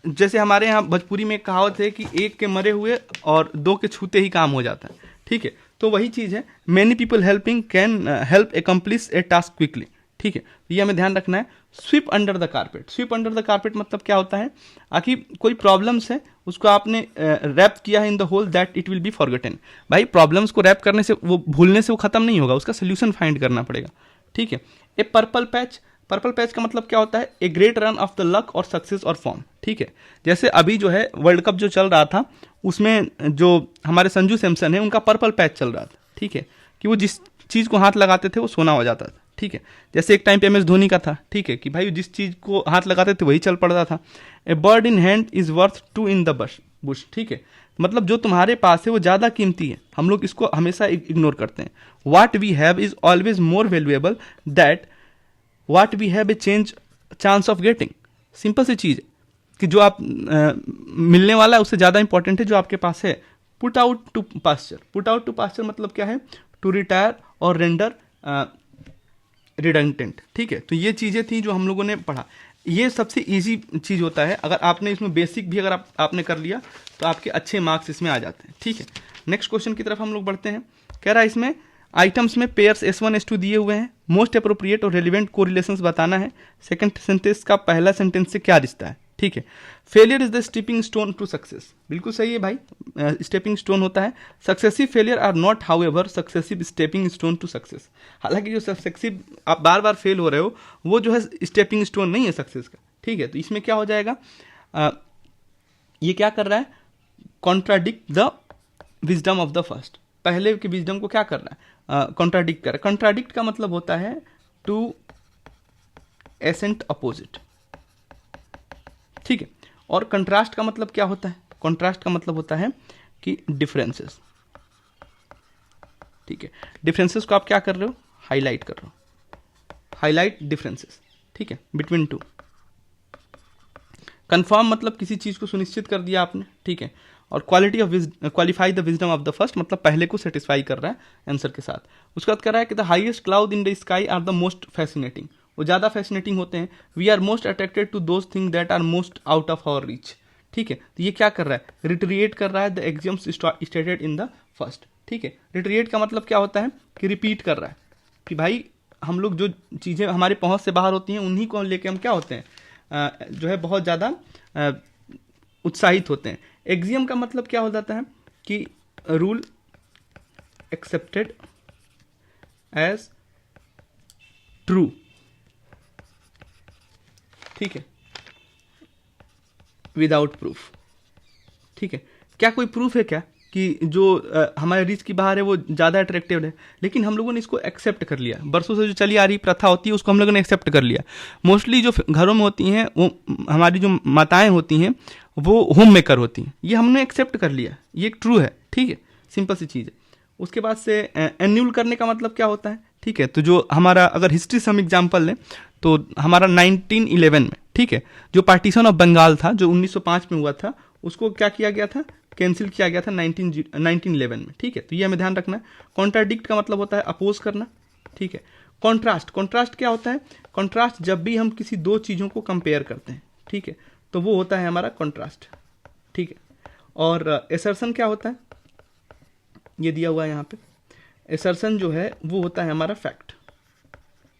जैसे हमारे यहाँ भोजपुरी में कहावत है कि एक के मरे हुए और 2 के छूते ही काम हो जाता है, ठीक है। तो वही चीज़ है, many people helping can help accomplish A task quickly, ठीक है। ये हमें ध्यान रखना है। SVEEP under the carpet. SVEEP under the carpet मतलब क्या होता है, आखिर कोई प्रॉब्लम्स है उसको आपने रैप किया है in the hole that it will be forgotten. भाई प्रॉब्लम्स को रैप करने से, वो भूलने से वो खत्म नहीं होगा, उसका सोल्यूशन फाइंड करना पड़ेगा, ठीक है। ए पर्पल पैच पर्पल पैच का मतलब क्या होता है, a great run of the luck और सक्सेस और फॉर्म, ठीक है। जैसे अभी जो है वर्ल्ड कप जो चल रहा था उसमें जो हमारे संजू सैमसन है उनका पर्पल पैच चल रहा था, ठीक है, कि वो जिस चीज़ को हाथ लगाते थे वो सोना हो जाता था, ठीक है। जैसे एक टाइम पे MS धोनी का था, ठीक है, कि भाई जिस चीज़ को हाथ लगाते थे वही चल पड़ता था। A bird in hand is worth two in the bush, ठीक है, मतलब जो तुम्हारे पास है वो ज़्यादा कीमती है, हम लोग इसको हमेशा इग्नोर करते हैं। What we have is always more valuable that what we have a chance of getting. Simple सी चीज़ है कि जो आप मिलने वाला है उससे ज़्यादा इंपॉर्टेंट है जो आपके पास है। Put out to pasture, put out to pasture मतलब क्या है, to retire or render redundant, ठीक है। तो ये चीज़ें थी जो हम लोगों ने पढ़ा। ये सबसे इजी चीज़ होता है, अगर आपने इसमें बेसिक भी अगर आपने कर लिया तो आपके अच्छे मार्क्स इसमें आ जाते हैं, ठीक है। नेक्स्ट क्वेश्चन की तरफ हम लोग बढ़ते हैं। कह रहा है इसमें आइटम्स में पेयर्स S1 S2 दिए हुए हैं, मोस्ट अप्रोप्रिएट और रेलिवेंट कोरिलेशंस बताना है। सेकंड सेंटेंस का पहला सेंटेंस से क्या रिश्ता है, ठीक है। Failure is the stepping stone to success, बिल्कुल सही है भाई, स्टेपिंग स्टोन होता है। Successive failure are not however successive stepping stone to success. हालांकि जो सक्सेसिव आप बार बार फेल हो रहे हो वो जो है स्टेपिंग स्टोन नहीं है सक्सेस का, ठीक है। तो इसमें क्या हो जाएगा, ये क्या कर रहा है, contradict the wisdom of the first, पहले के विजडम को क्या कर रहा है, कॉन्ट्राडिक्ट कर रहा है। कॉन्ट्राडिक्ट का मतलब होता है टू एसेंट अपोजिट, ठीक है। और कंट्रास्ट का मतलब क्या होता है, कंट्रास्ट का मतलब होता है कि डिफरेंसेस, ठीक है। डिफरेंसेस को आप क्या कर रहे हो, हाईलाइट कर रहे हो, हाईलाइट डिफरेंसेस, ठीक है, बिटवीन टू। कंफर्म मतलब किसी चीज को सुनिश्चित कर दिया आपने, ठीक है। और qualify the wisdom of the first मतलब पहले को सेटिस्फाई कर रहा है आंसर के साथ। उसके बाद कह रहा है कि the highest cloud in the sky are the most fascinating, वो ज़्यादा फैसिनेटिंग होते हैं। We are most attracted to those thing that are most out of our reach, ठीक है। तो ये क्या कर रहा है, रिट्रिएट कर रहा है the exams stated in the first, ठीक है। रिट्रिएट का मतलब क्या होता है कि रिपीट कर रहा है कि भाई हम लोग जो चीज़ें हमारे पहुंच से बाहर होती हैं उन्हीं को लेके हम क्या होते हैं, जो है बहुत ज़्यादा उत्साहित होते हैं। एक्सियम का मतलब क्या हो जाता है कि रूल एक्सेप्टेड एज ट्रू, ठीक है, विदाउट प्रूफ, ठीक है। क्या कोई प्रूफ है क्या कि जो हमारे रीच की बाहर है वो ज़्यादा अट्रैक्टिव है, लेकिन हम लोगों ने इसको एक्सेप्ट कर लिया। बरसों से जो चली आ रही प्रथा होती है उसको हम लोगों ने एक्सेप्ट कर लिया। मोस्टली जो घरों में होती हैं वो हमारी जो माताएं होती हैं वो होम मेकर होती हैं, ये हमने एक्सेप्ट कर लिया, ये एक ट्रू है, ठीक है, सिंपल सी चीज़ है। उसके बाद से एन्यूल करने का मतलब क्या होता है, ठीक है। तो जो हमारा अगर हिस्ट्री से हम एग्जाम्पल लें तो हमारा 1911 में, ठीक है, जो पार्टीशन ऑफ बंगाल था जो 1905 में हुआ था उसको क्या किया गया था, कैंसिल किया गया था 1911 में, ठीक है। तो ये हमें ध्यान रखना है। कॉन्ट्राडिक्ट का मतलब होता है अपोज करना, ठीक है। कॉन्ट्रास्ट, कॉन्ट्रास्ट क्या होता है, कॉन्ट्रास्ट जब भी हम किसी दो चीज़ों को कंपेयर करते हैं, ठीक है, तो वो होता है हमारा कॉन्ट्रास्ट, ठीक है। और एसर्शन क्या होता है, ये दिया हुआ है यहाँ पे, एसर्शन जो है वो होता है हमारा फैक्ट,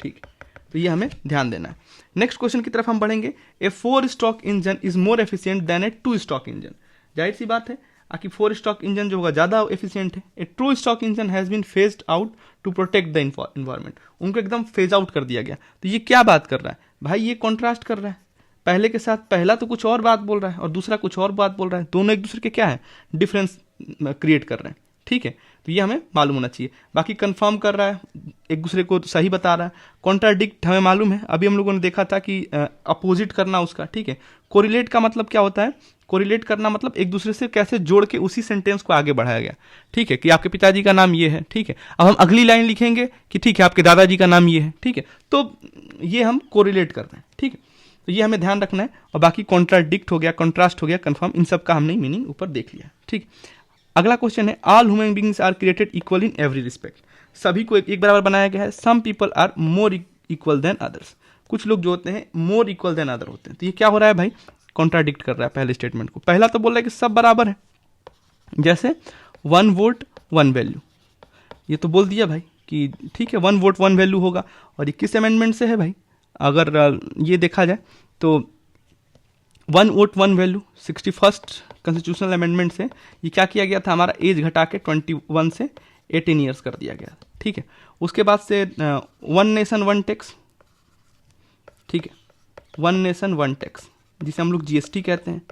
ठीक है। तो ये हमें ध्यान देना है। नेक्स्ट क्वेश्चन की तरफ हम बढ़ेंगे। ए 4 stroke engine is more efficient then A 2 stroke engine. जाहिर सी बात है कि 4 स्ट्रोक इंजन जो होगा ज़्यादा एफिशिएंट है। A 2 stroke engine has been phased out to protect the environment, उनको एकदम फेज आउट कर दिया गया। तो ये क्या बात कर रहा है भाई, ये कॉन्ट्रास्ट कर रहा है पहले के साथ। पहला तो कुछ और बात बोल रहा है और दूसरा कुछ और बात बोल रहा है, दोनों एक दूसरे के क्या है, डिफरेंस क्रिएट कर रहे हैं, ठीक है। तो ये हमें मालूम होना चाहिए। बाकी कंफर्म कर रहा है, एक दूसरे को सही बता रहा है। कॉन्ट्राडिक्ट हमें मालूम है, अभी हम लोगों ने देखा था कि अपोजिट करना उसका, ठीक है। कोरिलेट का मतलब क्या होता है, कोरिलेट करना मतलब एक दूसरे से कैसे जोड़ के उसी सेंटेंस को आगे बढ़ाया गया, ठीक है, कि आपके पिताजी का नाम ये है, ठीक है। अब हम अगली लाइन लिखेंगे कि ठीक है आपके दादाजी का नाम ये है, ठीक है। तो ये हम कोरिलेट कर रहे हैं, ठीक है। तो ये हमें ध्यान रखना है। और बाकी कॉन्ट्राडिक्ट हो गया, कॉन्ट्रास्ट हो गया, कंफर्म, इन सब का हमने मीनिंग ऊपर देख लिया, ठीक। अगला क्वेश्चन है, all human beings are created equal in every respect. सभी को एक बराबर बनाया गया है। Some people are more equal than others, कुछ लोग जो होते हैं मोर इक्वल देन अदर होते हैं। तो ये क्या हो रहा है भाई, कॉन्ट्राडिक्ट कर रहा है पहले स्टेटमेंट को। पहला तो बोल रहा है कि सब बराबर है, जैसे 1 वोट 1 वैल्यू, ये तो बोल दिया भाई कि ठीक है 1 वोट 1 वैल्यू होगा। और ये किस अमेंडमेंट से है भाई, अगर ये देखा जाए तो 1 vote 1 value 61st constitutional amendment से ये क्या किया गया था, हमारा एज घटा के 21 से 18 ईयर्स कर दिया गया, ठीक है। उसके बाद से 1 नेशन 1 टैक्स, ठीक है, वन नेशन वन टैक्स, जिसे हम लोग जीएसटी कहते हैं,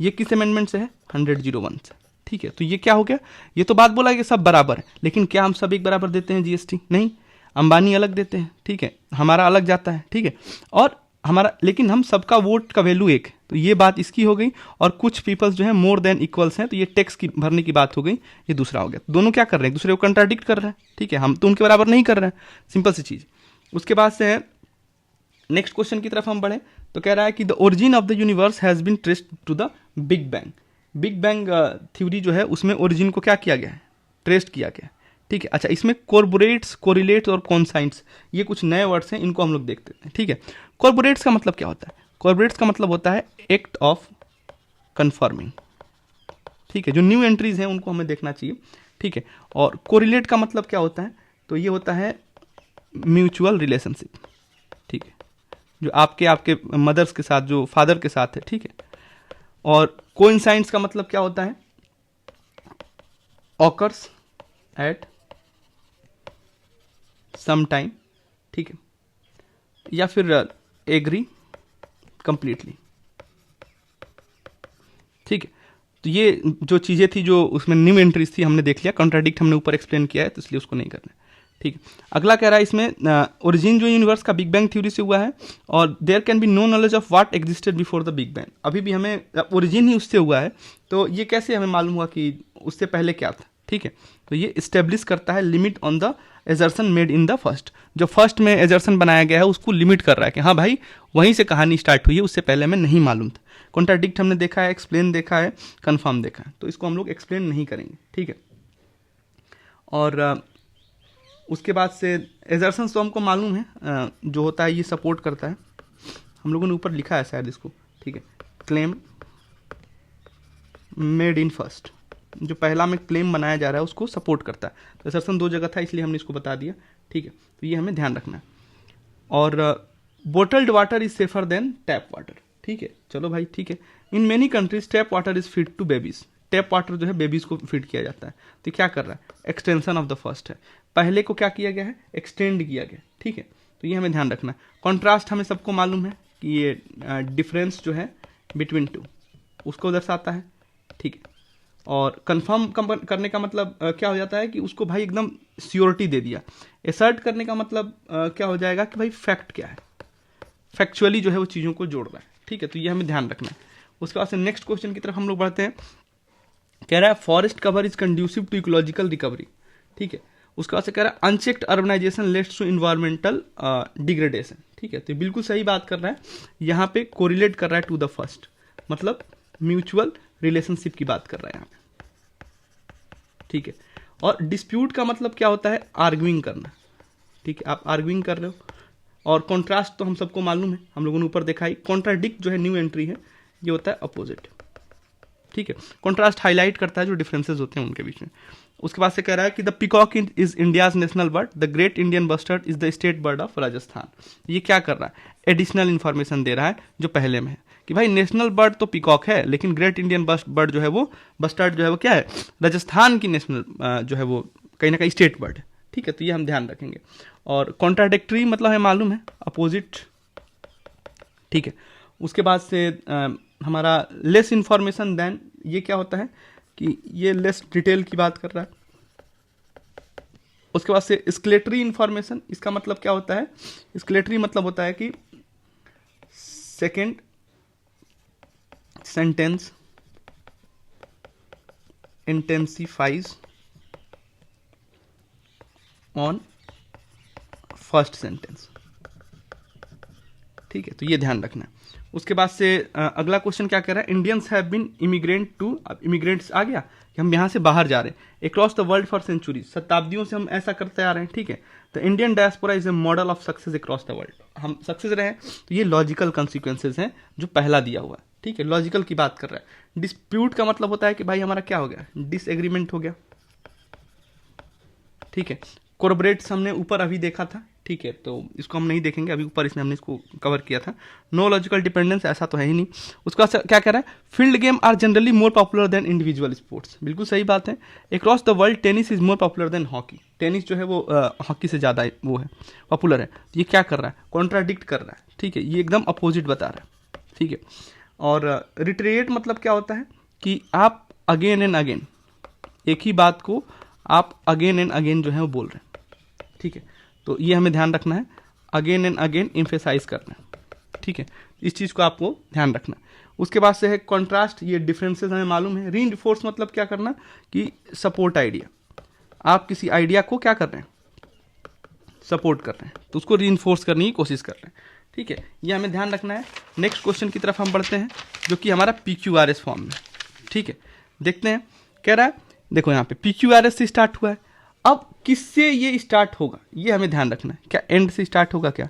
ये किस अमेंडमेंट से है? 100(1) से। ठीक है, तो ये क्या हो गया? ये तो बात बोला कि सब बराबर है, लेकिन क्या हम सब एक बराबर देते हैं जीएसटी? नहीं, अंबानी अलग देते हैं, ठीक है, हमारा अलग जाता है, ठीक है, और हमारा, लेकिन हम सबका वोट का वैल्यू एक है, तो ये बात इसकी हो गई। और कुछ पीपल्स जो है मोर देन इक्वल्स हैं, तो ये टैक्स की भरने की बात हो गई, ये दूसरा हो गया। दोनों क्या कर रहे हैं? एक दूसरे को कंट्राडिक्ट कर रहे हैं, ठीक है, हम तो उनके बराबर नहीं कर रहे हैं, सिंपल सी चीज। उसके बाद से नेक्स्ट क्वेश्चन की तरफ हम बढ़े, तो कह रहा है कि the origin of the universe has been traced to the big bang. Big bang theory जो है उसमें ओरिजिन को क्या किया गया है? ट्रेस्ड किया गया है, ठीक है। अच्छा, इसमें कोर्बोरेट्स, कोरिलेट्स और कॉन्साइंट्स, ये कुछ नए वर्ड्स हैं, इनको हम लोग देखते हैं, ठीक है। कोर्बोरेट्स का मतलब क्या होता है? कोर्बोरेट्स का मतलब होता है एक्ट ऑफ कन्फर्मिंग, ठीक है, जो न्यू एंट्रीज हैं उनको हमें देखना चाहिए, ठीक है। और कोरिलेट का मतलब क्या होता है? तो ये होता है म्यूचुअल रिलेशनशिप, ठीक है, जो आपके मदर्स के साथ, जो फादर के साथ है, ठीक है। और कोइंसाइड्स का मतलब क्या होता है? ऑकर्स एट सम टाइम, ठीक है, या फिर एग्री कंप्लीटली, ठीक है। तो ये जो चीजें थी, जो उसमें न्यू एंट्रीज थी, हमने देख लिया। कॉन्ट्राडिक्ट हमने ऊपर एक्सप्लेन किया है, तो इसलिए उसको नहीं करना है, ठीक है। अगला कह रहा है इसमें ओरिजिन जो यूनिवर्स का बिग बैंग थ्योरी से हुआ है, और there can be no knowledge of what existed before the big bang. अभी भी हमें ओरिजिन ही उससे हुआ है, तो ये कैसे हमें मालूम हुआ कि उससे पहले क्या था, ठीक है। तो ये इस्टेब्लिश करता है limit on the एजर्सन made in the first. जो फर्स्ट में एजर्सन बनाया गया है उसको लिमिट कर रहा है कि हाँ भाई वहीं से कहानी स्टार्ट हुई है, उससे पहले हमें नहीं मालूम था। कॉन्ट्राडिक्ट हमने देखा है, एक्सप्लेन देखा है, कन्फर्म देखा है, तो इसको हम लोग एक्सप्लेन नहीं करेंगे, ठीक है। और उसके बाद से एजर्सन तो हमको मालूम है, जो होता है ये सपोर्ट करता है, हम लोगों ने ऊपर लिखा है शायद इसको, ठीक है। क्लेम मेड इन फर्स्ट, जो पहला में क्लेम बनाया जा रहा है उसको सपोर्ट करता है। तो एजर्सन दो जगह था, इसलिए हमने इसको बता दिया, ठीक है। तो ये हमें ध्यान रखना है। और bottled water is safer than tap water, ठीक है, चलो भाई, ठीक है। In many countries tap water is feed to babies. Tap water जो है बेबीज को फीड किया जाता है, तो क्या कर रहा है? एक्सटेंशन ऑफ द फर्स्ट है, पहले को क्या किया गया है? एक्सटेंड किया गया, ठीक है। तो ये हमें ध्यान रखना है। कॉन्ट्रास्ट हमें सबको मालूम है कि ये डिफरेंस जो है बिटवीन टू, उसको दर्शाता है, ठीक है। और कंफर्म करने का मतलब क्या हो जाता है कि उसको भाई एकदम श्योरिटी दे दिया। एसर्ट करने का मतलब क्या हो जाएगा कि भाई फैक्ट क्या है, फैक्चुअली जो है वो चीज़ों को जोड़ रहा है, ठीक है। तो ये हमें ध्यान रखना है। उसके बाद से नेक्स्ट क्वेश्चन की तरफ हम लोग बढ़ते हैं। कह रहा है forest cover is conducive to ecological recovery, ठीक है। उसके बाद से कह रहा है unchecked urbanization leads to environmental degradation, ठीक है। तो बिल्कुल सही बात कर रहा है, यहाँ पे कोरिलेट कर रहा है टू द फर्स्ट, मतलब म्यूचुअल रिलेशनशिप की बात कर रहा है यहाँ पे, ठीक है। और डिस्प्यूट का मतलब क्या होता है? आर्ग्यूइंग करना, ठीक है, आप आर्ग्यूइंग कर रहे हो। और कॉन्ट्रास्ट तो हम सबको मालूम है, हम लोगों ने ऊपर देखा ही। कॉन्ट्राडिक्ट जो है न्यू एंट्री है, ये होता है अपोजिट, ठीक है। कॉन्ट्रास्ट हाईलाइट करता है जो डिफरेंसेस होते हैं उनके बीच में। उसके बाद से कह रहा है कि the peacock is India's national bird, the great Indian bustard is the state bird of Rajasthan. ये क्या कर रहा है? एडिशनल इन्फॉर्मेशन दे रहा है जो पहले में है, कि भाई नेशनल बर्ड तो पीकॉक है, लेकिन ग्रेट इंडियन बर्ड जो है वो बस्टर्ड जो है वो क्या है? राजस्थान की नेशनल जो है वो कहीं ना कहीं स्टेट बर्ड है, ठीक है। तो ये हम ध्यान रखेंगे। और कॉन्ट्राडिक्टरी मतलब हमें मालूम है अपोजिट, ठीक है। उसके बाद से हमारा लेस इंफॉर्मेशन देन, ये क्या होता है कि ये लेस डिटेल की बात कर रहा है। उसके बाद से स्केलेटरी इंफॉर्मेशन, इसका मतलब क्या होता है? स्केलेटरी मतलब होता है कि second sentence intensifies on first sentence, ठीक है। तो ये ध्यान रखना है। उसके बाद से अगला क्वेश्चन क्या कर रहा है? Indians have been immigrant to, अब इमिग्रेंट्स आ गया कि हम यहाँ से बाहर जा रहे हैं, across the world for centuries, शताब्दियों से हम ऐसा करते आ रहे हैं, ठीक है। तो Indian diaspora is a model of success across the world, हम सक्सेस रहे हैं। तो ये लॉजिकल कंसिक्वेंसेज हैं जो पहला दिया हुआ है, ठीक है, लॉजिकल की बात कर रहा है। डिस्प्यूट का मतलब होता है कि भाई हमारा क्या हो गया? डिसएग्रीमेंट हो गया, ठीक है। कोर्बोरेट्स हमने ऊपर अभी देखा था, ठीक है, तो इसको हम नहीं देखेंगे अभी, ऊपर इसमें हमने इसको कवर किया था। नो लॉजिकल डिपेंडेंस ऐसा तो है ही नहीं। उसका क्या कह रहा है, field game are generally more popular than individual sports, बिल्कुल सही बात है। Across the world tennis is more popular than hockey, tennis जो है वो हॉकी से ज़्यादा वो है, पॉपुलर है। तो ये क्या कर रहा है, कॉन्ट्राडिक्ट कर रहा है, ठीक है, ये एकदम अपोजिट बता रहा है, ठीक है। और रिट्रेट मतलब क्या होता है कि आप अगेन एंड अगेन एक ही बात को आप अगेन एंड अगेन जो है वो बोल रहे हैं, ठीक है। तो ये हमें ध्यान रखना है, अगेन एंड अगेन एम्फेसाइज करना है, ठीक है, इस चीज़ को आपको ध्यान रखना है। उसके बाद से है कॉन्ट्रास्ट, ये डिफरेंसेस हमें मालूम है। रीइंफोर्स मतलब क्या करना कि सपोर्ट आइडिया, आप किसी आइडिया को क्या कर रहे हैं, सपोर्ट कर रहे हैं, तो उसको रीइंफोर्स करने की कोशिश कर रहे हैं, ठीक है, ये हमें ध्यान रखना है। नेक्स्ट क्वेश्चन की तरफ हम बढ़ते हैं जो कि हमारा PQRS फॉर्म में, ठीक है, देखते हैं। कह रहा है देखो यहाँ पे PQRS से स्टार्ट हुआ है, अब किससे ये स्टार्ट होगा ये हमें ध्यान रखना है। क्या एंड से स्टार्ट होगा क्या,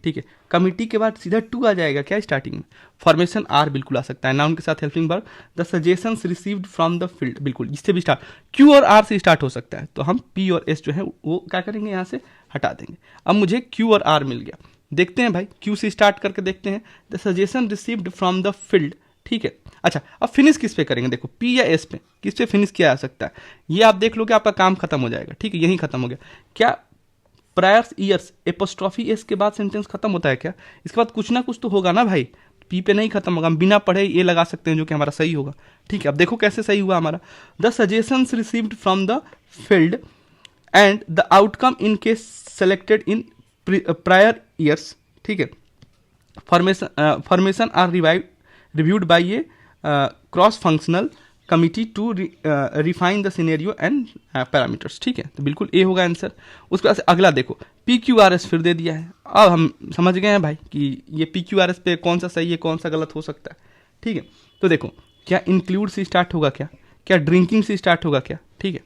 ठीक है, कमिटी के बाद सीधा टू आ जाएगा क्या स्टार्टिंग में। फॉर्मेशन आर बिल्कुल आ सकता है, नाउन के साथ helping verb. The suggestions received from the field, बिल्कुल इससे भी स्टार्ट। क्यू और आर से स्टार्ट हो सकता है, तो हम पी और एस जो है वो क्या करेंगे, यहाँ से हटा देंगे। अब मुझे क्यू और आर मिल गया, देखते हैं भाई क्यू से स्टार्ट करके देखते हैं। The suggestion received from the field, ठीक है। अच्छा, अब फिनिश किस पे करेंगे, देखो पी या एस पे, किस पे फिनिश किया जा सकता है, ये आप देख लो कि आपका काम खत्म हो जाएगा, ठीक है, यही खत्म हो गया। क्या प्रायर ईयर्स एपोस्ट्रॉफी एस के बाद सेंटेंस खत्म होता है क्या, इसके बाद कुछ ना कुछ तो होगा ना भाई, पी पे नहीं खत्म होगा, हम बिना पढ़े ये लगा सकते हैं जो कि हमारा सही होगा, ठीक है। अब देखो कैसे सही हुआ हमारा, the suggestions received from the field and the outcome in case selected in prior years, ठीक है। Formation are reviewed by a cross functional committee to refine the scenario and parameters, ठीक है, तो बिल्कुल ए होगा आंसर। उसके बाद अगला देखो PQRS फिर दे दिया है, अब हम समझ गए हैं भाई कि ये PQRS पे कौन सा सही है कौन सा गलत हो सकता है, ठीक है। तो देखो क्या इंक्लूड से स्टार्ट होगा क्या ड्रिंकिंग से स्टार्ट होगा क्या, ठीक है।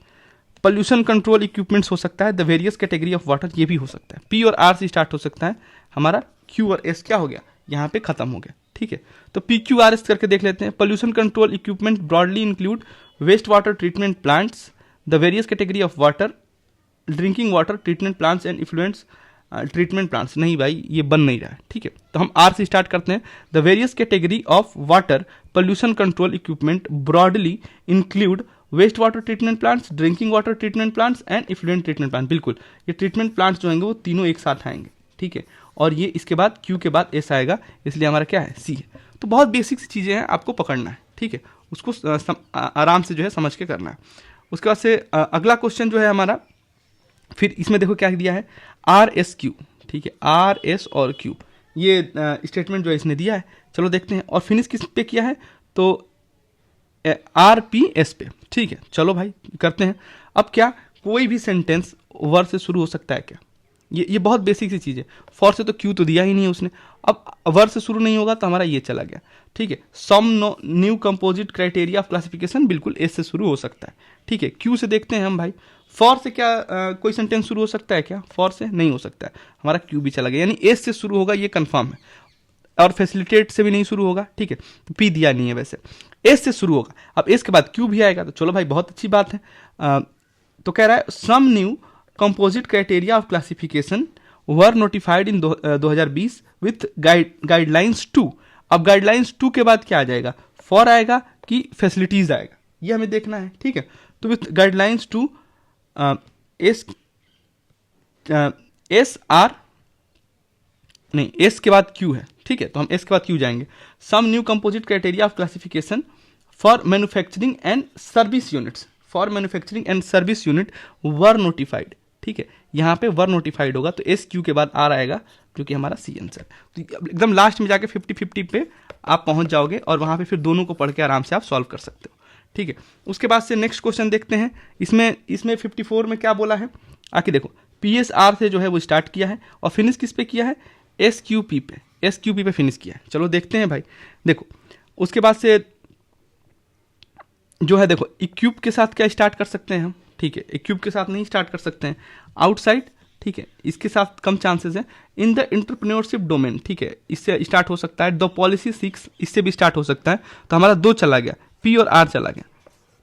पोल्यूशन कंट्रोल इक्विपमेंट्स हो सकता है, the various category of water ये भी हो सकता है। P और R से स्टार्ट हो सकता है, हमारा Q और S क्या हो गया, यहाँ पे खत्म हो गया, ठीक है। तो PQRS करके देख लेते हैं। Pollution control equipment broadly include waste water treatment plants, the various category of water, drinking water treatment plants and effluents treatment plants. नहीं भाई ये बन नहीं रहा है, ठीक है, तो हम R से स्टार्ट करते हैं। The various category of water pollution control equipment broadly include waste water treatment plants, drinking water treatment plants and effluent treatment plant, बिल्कुल ये ट्रीटमेंट प्लांट्स जो होंगे वो तीनों एक साथ आएंगे, ठीक है। और ये इसके बाद क्यू के बाद एस आएगा, इसलिए हमारा क्या है सी है। तो बहुत बेसिक सी चीज़ें हैं, आपको पकड़ना है, ठीक है, उसको आराम से जो है समझ के करना है। उसके बाद से अगला क्वेश्चन जो है हमारा, फिर इसमें देखो क्या दिया है RSQ, ठीक है, RS और Q, ये स्टेटमेंट जो है इसने दिया है, चलो देखते हैं। और फिनिश किस पे किया है, तो RPS पे, ठीक है, चलो भाई करते हैं। अब क्या कोई भी सेंटेंस वर्ब से शुरू हो सकता है क्या, ये बहुत बेसिक सी चीज़ है। फॉर से तो क्यू तो दिया ही नहीं है उसने, अब वर्ब से शुरू नहीं होगा तो हमारा ये चला गया, ठीक है। Some new composite criteria of classification, बिल्कुल एस से शुरू हो सकता है, ठीक है। क्यू से देखते हैं हम भाई, फॉर से क्या कोई सेंटेंस शुरू हो सकता है क्या, फॉर से नहीं हो सकता है, हमारा क्यू भी चला गया, यानी एस से शुरू होगा ये कंफर्म है। और फैसिलिटेट से भी नहीं शुरू होगा, ठीक है, तो पी दिया नहीं है वैसे, एस से शुरू होगा। अब एस के बाद क्यू भी आएगा, तो चलो भाई बहुत अच्छी बात है। तो कह रहा है some new composite criteria of classification were notified in 2020 with guidelines 2। अब गाइडलाइंस 2 के बाद क्या आ जाएगा, फॉर आएगा कि फैसिलिटीज आएगा, ये हमें देखना है, ठीक है। तो विथ गाइडलाइंस 2 एस आर नहीं, एस के बाद क्यू है, ठीक है, तो हम एस के बाद क्यू जाएंगे। Some new composite criteria of classification for manufacturing and service units, for manufacturing and service unit were notified, ठीक है, यहाँ पे वर नोटिफाइड होगा, तो एस क्यू के बाद आर आएगा जो कि हमारा सी आंसर। तो एकदम लास्ट में जाके 50-50 पे आप पहुंच जाओगे और वहां पे फिर दोनों को पढ़ के आराम से आप सॉल्व कर सकते हो, ठीक है। उसके बाद से नेक्स्ट क्वेश्चन देखते हैं। इसमें 54 में क्या बोला है, आके देखो PSR से जो है वो स्टार्ट किया है और फिनिश किस पे किया है, SQP पे फिनिश किया है। चलो देखते हैं भाई, देखो उसके बाद से जो है देखो इक्विप के साथ क्या स्टार्ट कर सकते हैं हम, ठीक है, इक्विप के साथ नहीं स्टार्ट कर सकते हैं। आउटसाइड, ठीक है, इसके साथ कम चांसेस है। इन द एंटरप्रेन्योरशिप डोमेन, ठीक है, इससे स्टार्ट हो सकता है। द पॉलिसी 6 इससे भी स्टार्ट हो सकता है, तो हमारा 2 चला गया, P और R चला गया,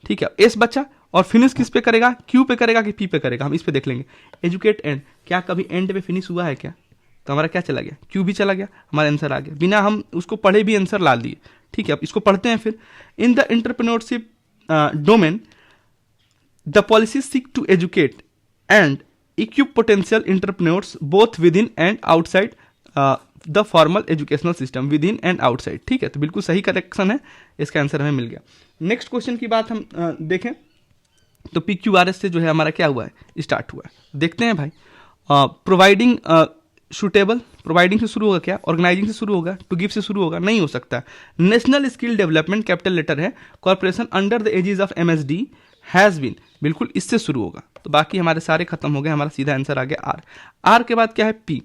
ठीक है, एस बचा और फिनिश किस पे करेगा, क्यू पे करेगा कि पी पे करेगा, हम इस पे देख लेंगे। एजुकेट एंड, क्या कभी एंड पे फिनिश हुआ है क्या, तो हमारा क्या चला गया, क्यू भी चला गया, हमारा आंसर आ गया, बिना हम उसको पढ़े भी आंसर ला दिए। ठीक है, अब इसको पढ़ते हैं फिर। In the entrepreneurship domain the policy seek to educate and equip potential entrepreneurs both within and outside the formal educational system, within and outside। ठीक है, तो बिल्कुल सही करेक्शन है, इसका आंसर हमें मिल गया। नेक्स्ट क्वेश्चन की बात हम देखें तो PQRS से जो है हमारा क्या हुआ है, स्टार्ट हुआ है। देखते हैं भाई, प्रोवाइडिंग सुटेबल, प्रोवाइडिंग से शुरू होगा क्या, ऑर्गेनाइजिंग से शुरू होगा, टू गिव से शुरू होगा, नहीं हो सकता। National skill development capital letter है, corporation under the aegis of MSD has been, बिल्कुल इससे शुरू होगा। तो बाकी हमारे सारे खत्म हो गए, हमारा सीधा आंसर आ गया आर। आर के बाद क्या है, P.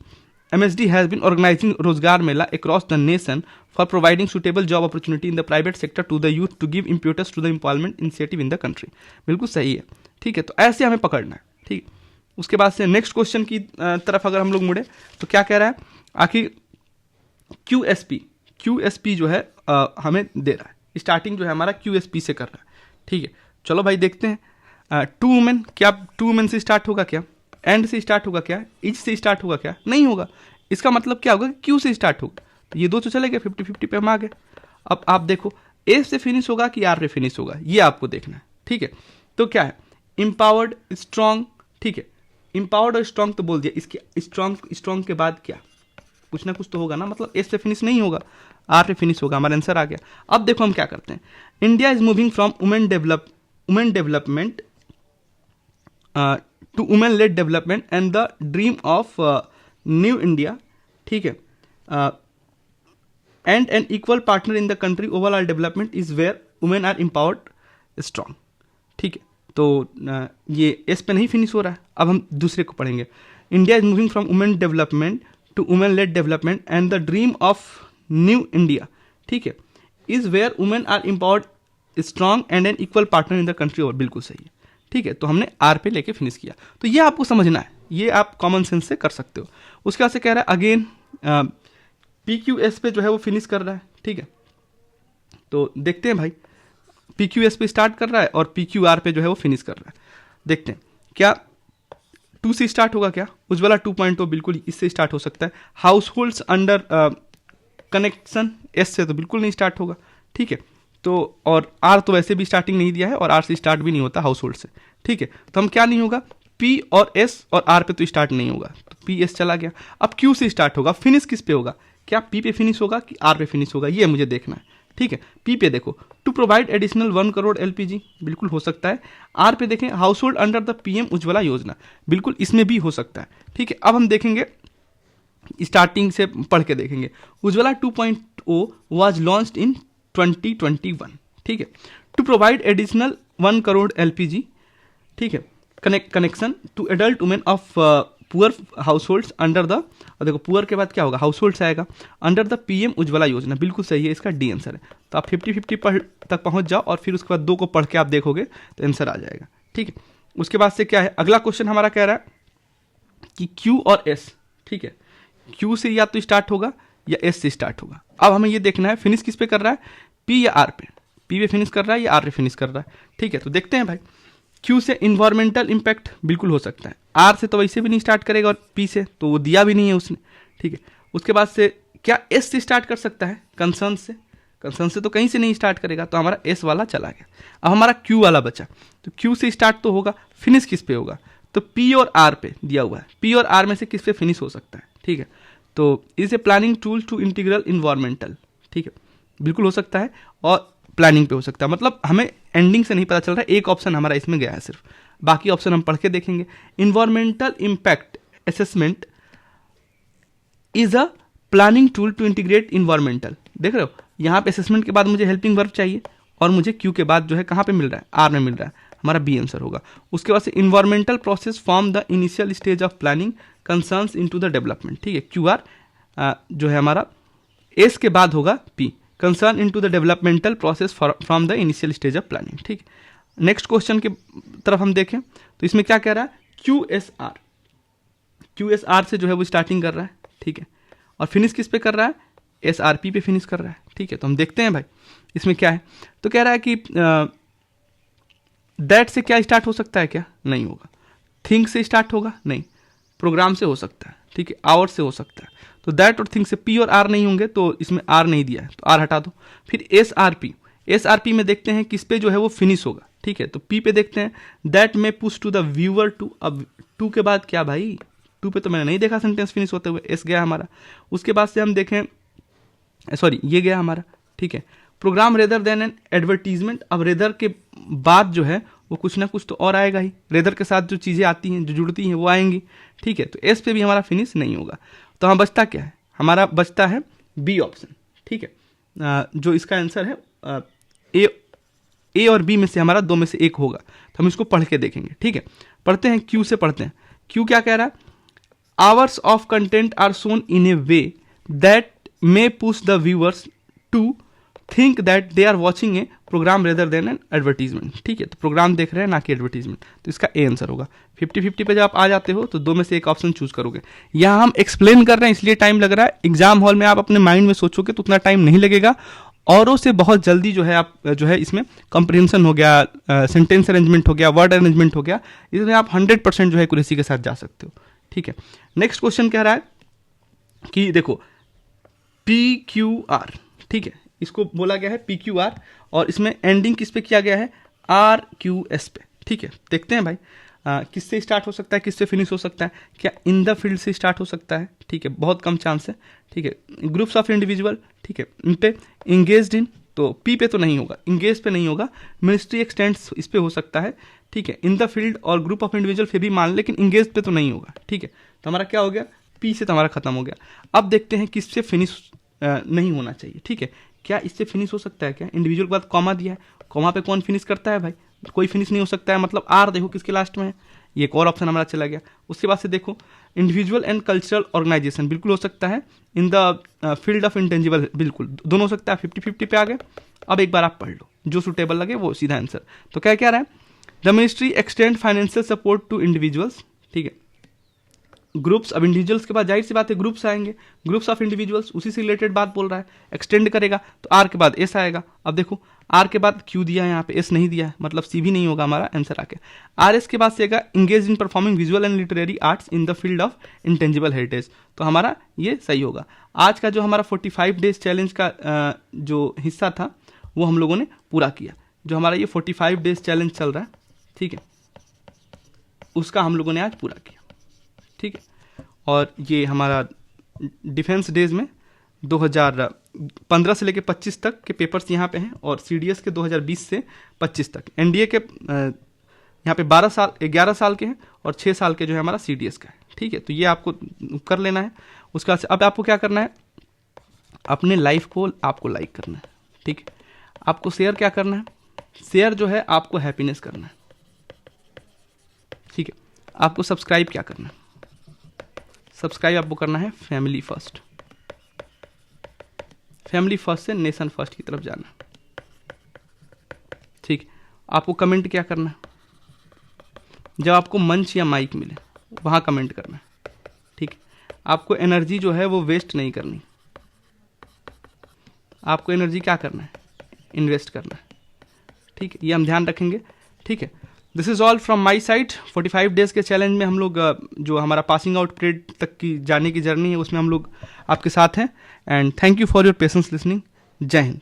MSD has been organising Rozgar Mela across the nation for providing suitable job opportunity in the private sector to the youth to give impetus to the employment initiative in the country, बिल्कुल सही है। ठीक है, तो ऐसे हमें पकड़ना है। ठीक, उसके बाद से नेक्स्ट क्वेश्चन की तरफ अगर हम लोग मुड़े तो क्या कह रहा है, आखिर QSP जो है हमें दे रहा है, स्टार्टिंग जो है हमारा QSP से कर रहा है। ठीक है, चलो भाई देखते हैं। टू वुमेन, क्या टू वुमेन से स्टार्ट होगा क्या, एंड से स्टार्ट होगा क्या, इच से स्टार्ट होगा क्या, नहीं होगा। इसका मतलब क्या होगा, क्यू से स्टार्ट होगा। तो ये दो तो चले गए, 50-50 पे हम आ गए। अब आप देखो, ए से फिनिश होगा कि आर पे फिनिश होगा, ये आपको देखना है। ठीक है, तो क्या है, एम्पावर्ड स्ट्रॉन्ग। ठीक है, एम्पावर्ड और स्ट्रॉन्ग तो बोल दिया, इसके स्ट्रॉन्ग के बाद क्या, कुछ ना कुछ तो होगा ना, मतलब एस पे फिनिश नहीं होगा, आर पे फिनिश होगा, हमारा आंसर आ गया। अब देखो हम क्या करते हैं, India is moving from women development to women led development and the dream of new India. ठीक है, and an equal partner in the country overall development is where women are empowered strong. ठीक है, तो ये S पे नहीं finish हो रहा है। अब हम दूसरे को पढ़ेंगे, India is moving from women development to women led development and the dream of new India. ठीक है, is where women are empowered strong and an equal partner in the country, और बिल्कुल सही है। ठीक है, तो हमने आर पे लेके फिनिश किया, तो ये आपको समझना है, ये आप कॉमन सेंस से कर सकते हो। उसके बाद से कह रहा है अगेन PQS पे जो है वो फिनिश कर रहा है। ठीक है, तो देखते हैं भाई, PQS पे स्टार्ट कर रहा है और PQR पे जो है वो फिनिश कर रहा है। देखते हैं क्या 2 से स्टार्ट होगा क्या, उज्ज्वला 2.0 बिल्कुल इससे स्टार्ट हो सकता है। House holds under connection, S से तो बिल्कुल नहीं स्टार्ट होगा। ठीक है, तो और आर तो वैसे भी स्टार्टिंग नहीं दिया है, और आर से स्टार्ट भी नहीं होता हाउस होल्ड से। ठीक है, तो हम क्या नहीं होगा, पी और एस, और आर पे तो स्टार्ट नहीं होगा, तो पी एस चला गया। अब क्यू से स्टार्ट होगा, फिनिश किस पे होगा, क्या पी पे फिनिश होगा कि आर पे फिनिश होगा, ये मुझे देखना है। ठीक है, पी पे देखो, to provide additional 1 crore LPG, बिल्कुल हो सकता है। आर पे देखें, household under the PM Ujjwala Yojana, बिल्कुल इसमें भी हो सकता है। ठीक है, अब हम देखेंगे, स्टार्टिंग से पढ़ के देखेंगे। Ujjwala 2.0 was launched in 2021। ठीक है, to provide additional 1 crore LPG। ठीक है, connection to adult women of poor households under the, देखो पुअर के बाद क्या होगा, हाउस होल्ड्स आएगा, under the PM Ujjwala Yojana, बिल्कुल सही है, इसका डी आंसर है। तो आप 50-50 तक पहुंच जाओ, और फिर उसके बाद 2 को पढ़ के आप देखोगे तो आंसर आ जाएगा। ठीक है, उसके बाद से क्या है, अगला क्वेश्चन हमारा कह रहा है कि Q और S। ठीक है, Q से या तो स्टार्ट होगा या S से स्टार्ट होगा। अब हमें ये देखना है फिनिश किस पे कर रहा है, P या R पे, P पे फिनिश कर रहा है या R पे फिनिश कर रहा है। ठीक है, तो देखते हैं भाई, Q से इन्वायरमेंटल इम्पैक्ट बिल्कुल हो सकता है, R से तो वैसे भी नहीं स्टार्ट करेगा, और P से तो वो दिया भी नहीं है उसने। ठीक है, उसके बाद से क्या S से स्टार्ट कर सकता है, कंसर्न से तो कहीं से नहीं स्टार्ट करेगा, तो हमारा S वाला चला गया। अब हमारा Q वाला बचा, तो Q से स्टार्ट तो होगा, फिनिश किस पे होगा, तो P और R पे दिया हुआ है, P और R में से किस पे फिनिश हो सकता है। ठीक है, तो is a planning tool to integral environmental. ठीक है, बिल्कुल हो सकता है, और प्लानिंग पे हो सकता है, मतलब हमें एंडिंग से नहीं पता चल रहा है, एक ऑप्शन हमारा इसमें गया है सिर्फ, बाकी ऑप्शन हम पढ़ के देखेंगे। Environmental impact assessment is a planning tool to integrate environmental. देख रहे हो, यहाँ पे असेसमेंट के बाद मुझे हेल्पिंग वर्ब चाहिए, और मुझे क्यू के बाद जो है कहाँ पे मिल रहा है, आर में मिल रहा है, हमारा बी आंसर होगा। उसके बाद से environmental process form the initial stage of planning concerns into the development. ठीक है, क्यू आर जो है हमारा एस के बाद होगा P, concern into the developmental process from the initial stage of planning. ठीक, नेक्स्ट क्वेश्चन की तरफ हम देखें तो इसमें क्या कह रहा है, QSR से जो है वो स्टार्टिंग कर रहा है। ठीक है, और फिनिश किस पे कर रहा है, SRP पे फिनिश कर रहा है। ठीक है, तो हम देखते हैं भाई इसमें क्या है, तो कह रहा है कि दैट से क्या स्टार्ट हो सकता है? क्या नहीं होगा। थिंक से स्टार्ट होगा? नहीं। प्रोग्राम से हो सकता है, ठीक है। आवर से हो सकता है। तो दैट और थिंक से पी और आर नहीं होंगे, तो इसमें आर नहीं दिया है, तो आर हटा दो। फिर S R P, S R P में देखते हैं किस पे जो है वो फिनिश होगा, ठीक है। तो पी पे देखते हैं, दैट में push to the viewer to. अब टू के बाद क्या भाई? टू पे तो मैंने नहीं देखा सेंटेंस फिनिश होते हुए, एस गया हमारा। उसके बाद से हम देखें, सॉरी ये गया हमारा, ठीक है। Programme rather than an advertisement. अब रेदर के बाद जो है वो कुछ ना कुछ तो और आएगा ही, रेदर के साथ जो चीज़ें आती हैं, जो जुड़ती हैं, वो आएंगी, ठीक है। तो एस पे भी हमारा फिनिश नहीं होगा। तो हम बचता क्या है? हमारा बचता है बी ऑप्शन, ठीक है। जो इसका आंसर है ए और बी में से हमारा दो में से एक होगा। तो हम इसको पढ़ के देखेंगे, ठीक है। पढ़ते हैं, क्यू से पढ़ते हैं। क्यू क्या कह रहा है? Hours of content are shown in a way that may push the viewers to think that they are watching a programme rather than an advertisement, ठीक है। तो प्रोग्राम देख रहे हैं, ना कि एडवर्टीजमेंट। तो इसका ए आंसर होगा। 50-50 पे जब आप आ जाते हो तो दो में से एक ऑप्शन चूज करोगे। यहाँ हम एक्सप्लेन कर रहे हैं इसलिए टाइम लग रहा है। एग्जाम हॉल में आप अपने माइंड में सोचोगे तो उतना टाइम नहीं लगेगा। औरों से बहुत जल्दी जो है आप जो है इसमें कंप्रिहेंशन हो गया, सेंटेंस अरेंजमेंट हो गया, वर्ड अरेंजमेंट हो गया, इसमें आप 100% जो है एक्यूरेसी के साथ जा सकते हो, ठीक है। नेक्स्ट क्वेश्चन कह रहा है कि देखो पी क्यू आर, ठीक है, इसको बोला गया है पी क्यू आर, और इसमें एंडिंग किस पे किया गया है? आर क्यू एस पे, ठीक है। देखते हैं भाई किससे स्टार्ट हो सकता है, किससे फिनिश हो सकता है। क्या इन द फील्ड से स्टार्ट हो सकता है? ठीक है, बहुत कम चांस है, ठीक है। ग्रुप्स ऑफ इंडिविजुअल, ठीक है, इन पे। इंगेज्ड इन, तो पी पे तो नहीं होगा, इंगेज पे नहीं होगा। मिनिस्ट्री एक्सटेंड्स, इस पे हो सकता है, ठीक है। इन द फील्ड और ग्रुप ऑफ इंडिविजुअल फिर भी मान, लेकिन इंगेज पे तो नहीं होगा, ठीक है। तो हमारा क्या हो गया? पी से तो हमारा खत्म हो गया। अब देखते हैं किससे फिनिश नहीं होना चाहिए, ठीक है। क्या इससे फिनिश हो सकता है? क्या इंडिविजुअल के बाद कॉमा दिया है, कॉमा पे कौन फिनिश करता है भाई? कोई फिनिश नहीं हो सकता है, मतलब आर देखो किसके लास्ट में है, ये एक और ऑप्शन हमारा चला गया। उसके बाद से देखो इंडिविजुअल एंड कल्चरल ऑर्गेनाइजेशन, बिल्कुल हो सकता है। In the field of intangible, बिल्कुल दोनों हो सकता है। 50-50 पे आ गए। अब एक बार आप पढ़ लो, जो सुटेबल लगे वो सीधा आंसर। तो क्या क्या रहा है? The ministry extend financial support to individuals, ठीक है। ग्रुप्स, अब इंडिविजुअल्स के बाद जाहिर सी बात है ग्रुप्स आएंगे, ग्रुप्स ऑफ इंडिविजुअल्स, उसी से रिलेटेड बात बोल रहा है, एक्सटेंड करेगा तो आर के बाद एस आएगा। अब देखो आर के बाद क्यू दिया है, यहाँ पे एस नहीं दिया है, मतलब सी भी नहीं होगा हमारा आंसर आके। आर एस के बाद से आएगा engage in performing visual and literary arts in the field of intangible heritage, तो हमारा ये सही होगा। आज का जो हमारा 45 डेज चैलेंज का जो हिस्सा था वो हम लोगों ने पूरा किया। जो हमारा ये 45 डेज चैलेंज चल रहा है, ठीक है, उसका हम लोगों ने आज पूरा किया, ठीक है। और ये हमारा डिफेंस डेज में 2015 से लेकर 25 तक के पेपर्स यहाँ पे हैं, और सीडीएस के 2020 से 25 तक, एनडीए के यहाँ पे 11 साल के हैं, और 6 साल के जो है हमारा सीडीएस का है, ठीक है। तो ये आपको कर लेना है। उसका अब आपको क्या करना है? अपने लाइफ को आपको लाइक करना है, ठीक है। आपको शेयर क्या करना है? शेयर जो है आपको हैप्पीनेस करना है, ठीक है। आपको सब्सक्राइब क्या करना है? सब्सक्राइब आपको करना है फैमिली फर्स्ट, फैमिली फर्स्ट से नेशन फर्स्ट की तरफ जाना, ठीक। आपको कमेंट क्या करना है? जब आपको मंच या माइक मिले वहां कमेंट करना है, ठीक। आपको एनर्जी जो है वो वेस्ट नहीं करनी, आपको एनर्जी क्या करना है? इन्वेस्ट करना है, ठीक है। ये हम ध्यान रखेंगे, ठीक है। This is all from my side. 45 days के चैलेंज में हम लोग जो हमारा पासिंग आउट पीरियड तक की जाने की जर्नी है उसमें हम लोग आपके साथ हैं। And thank you for your patience listening. जय हिंद।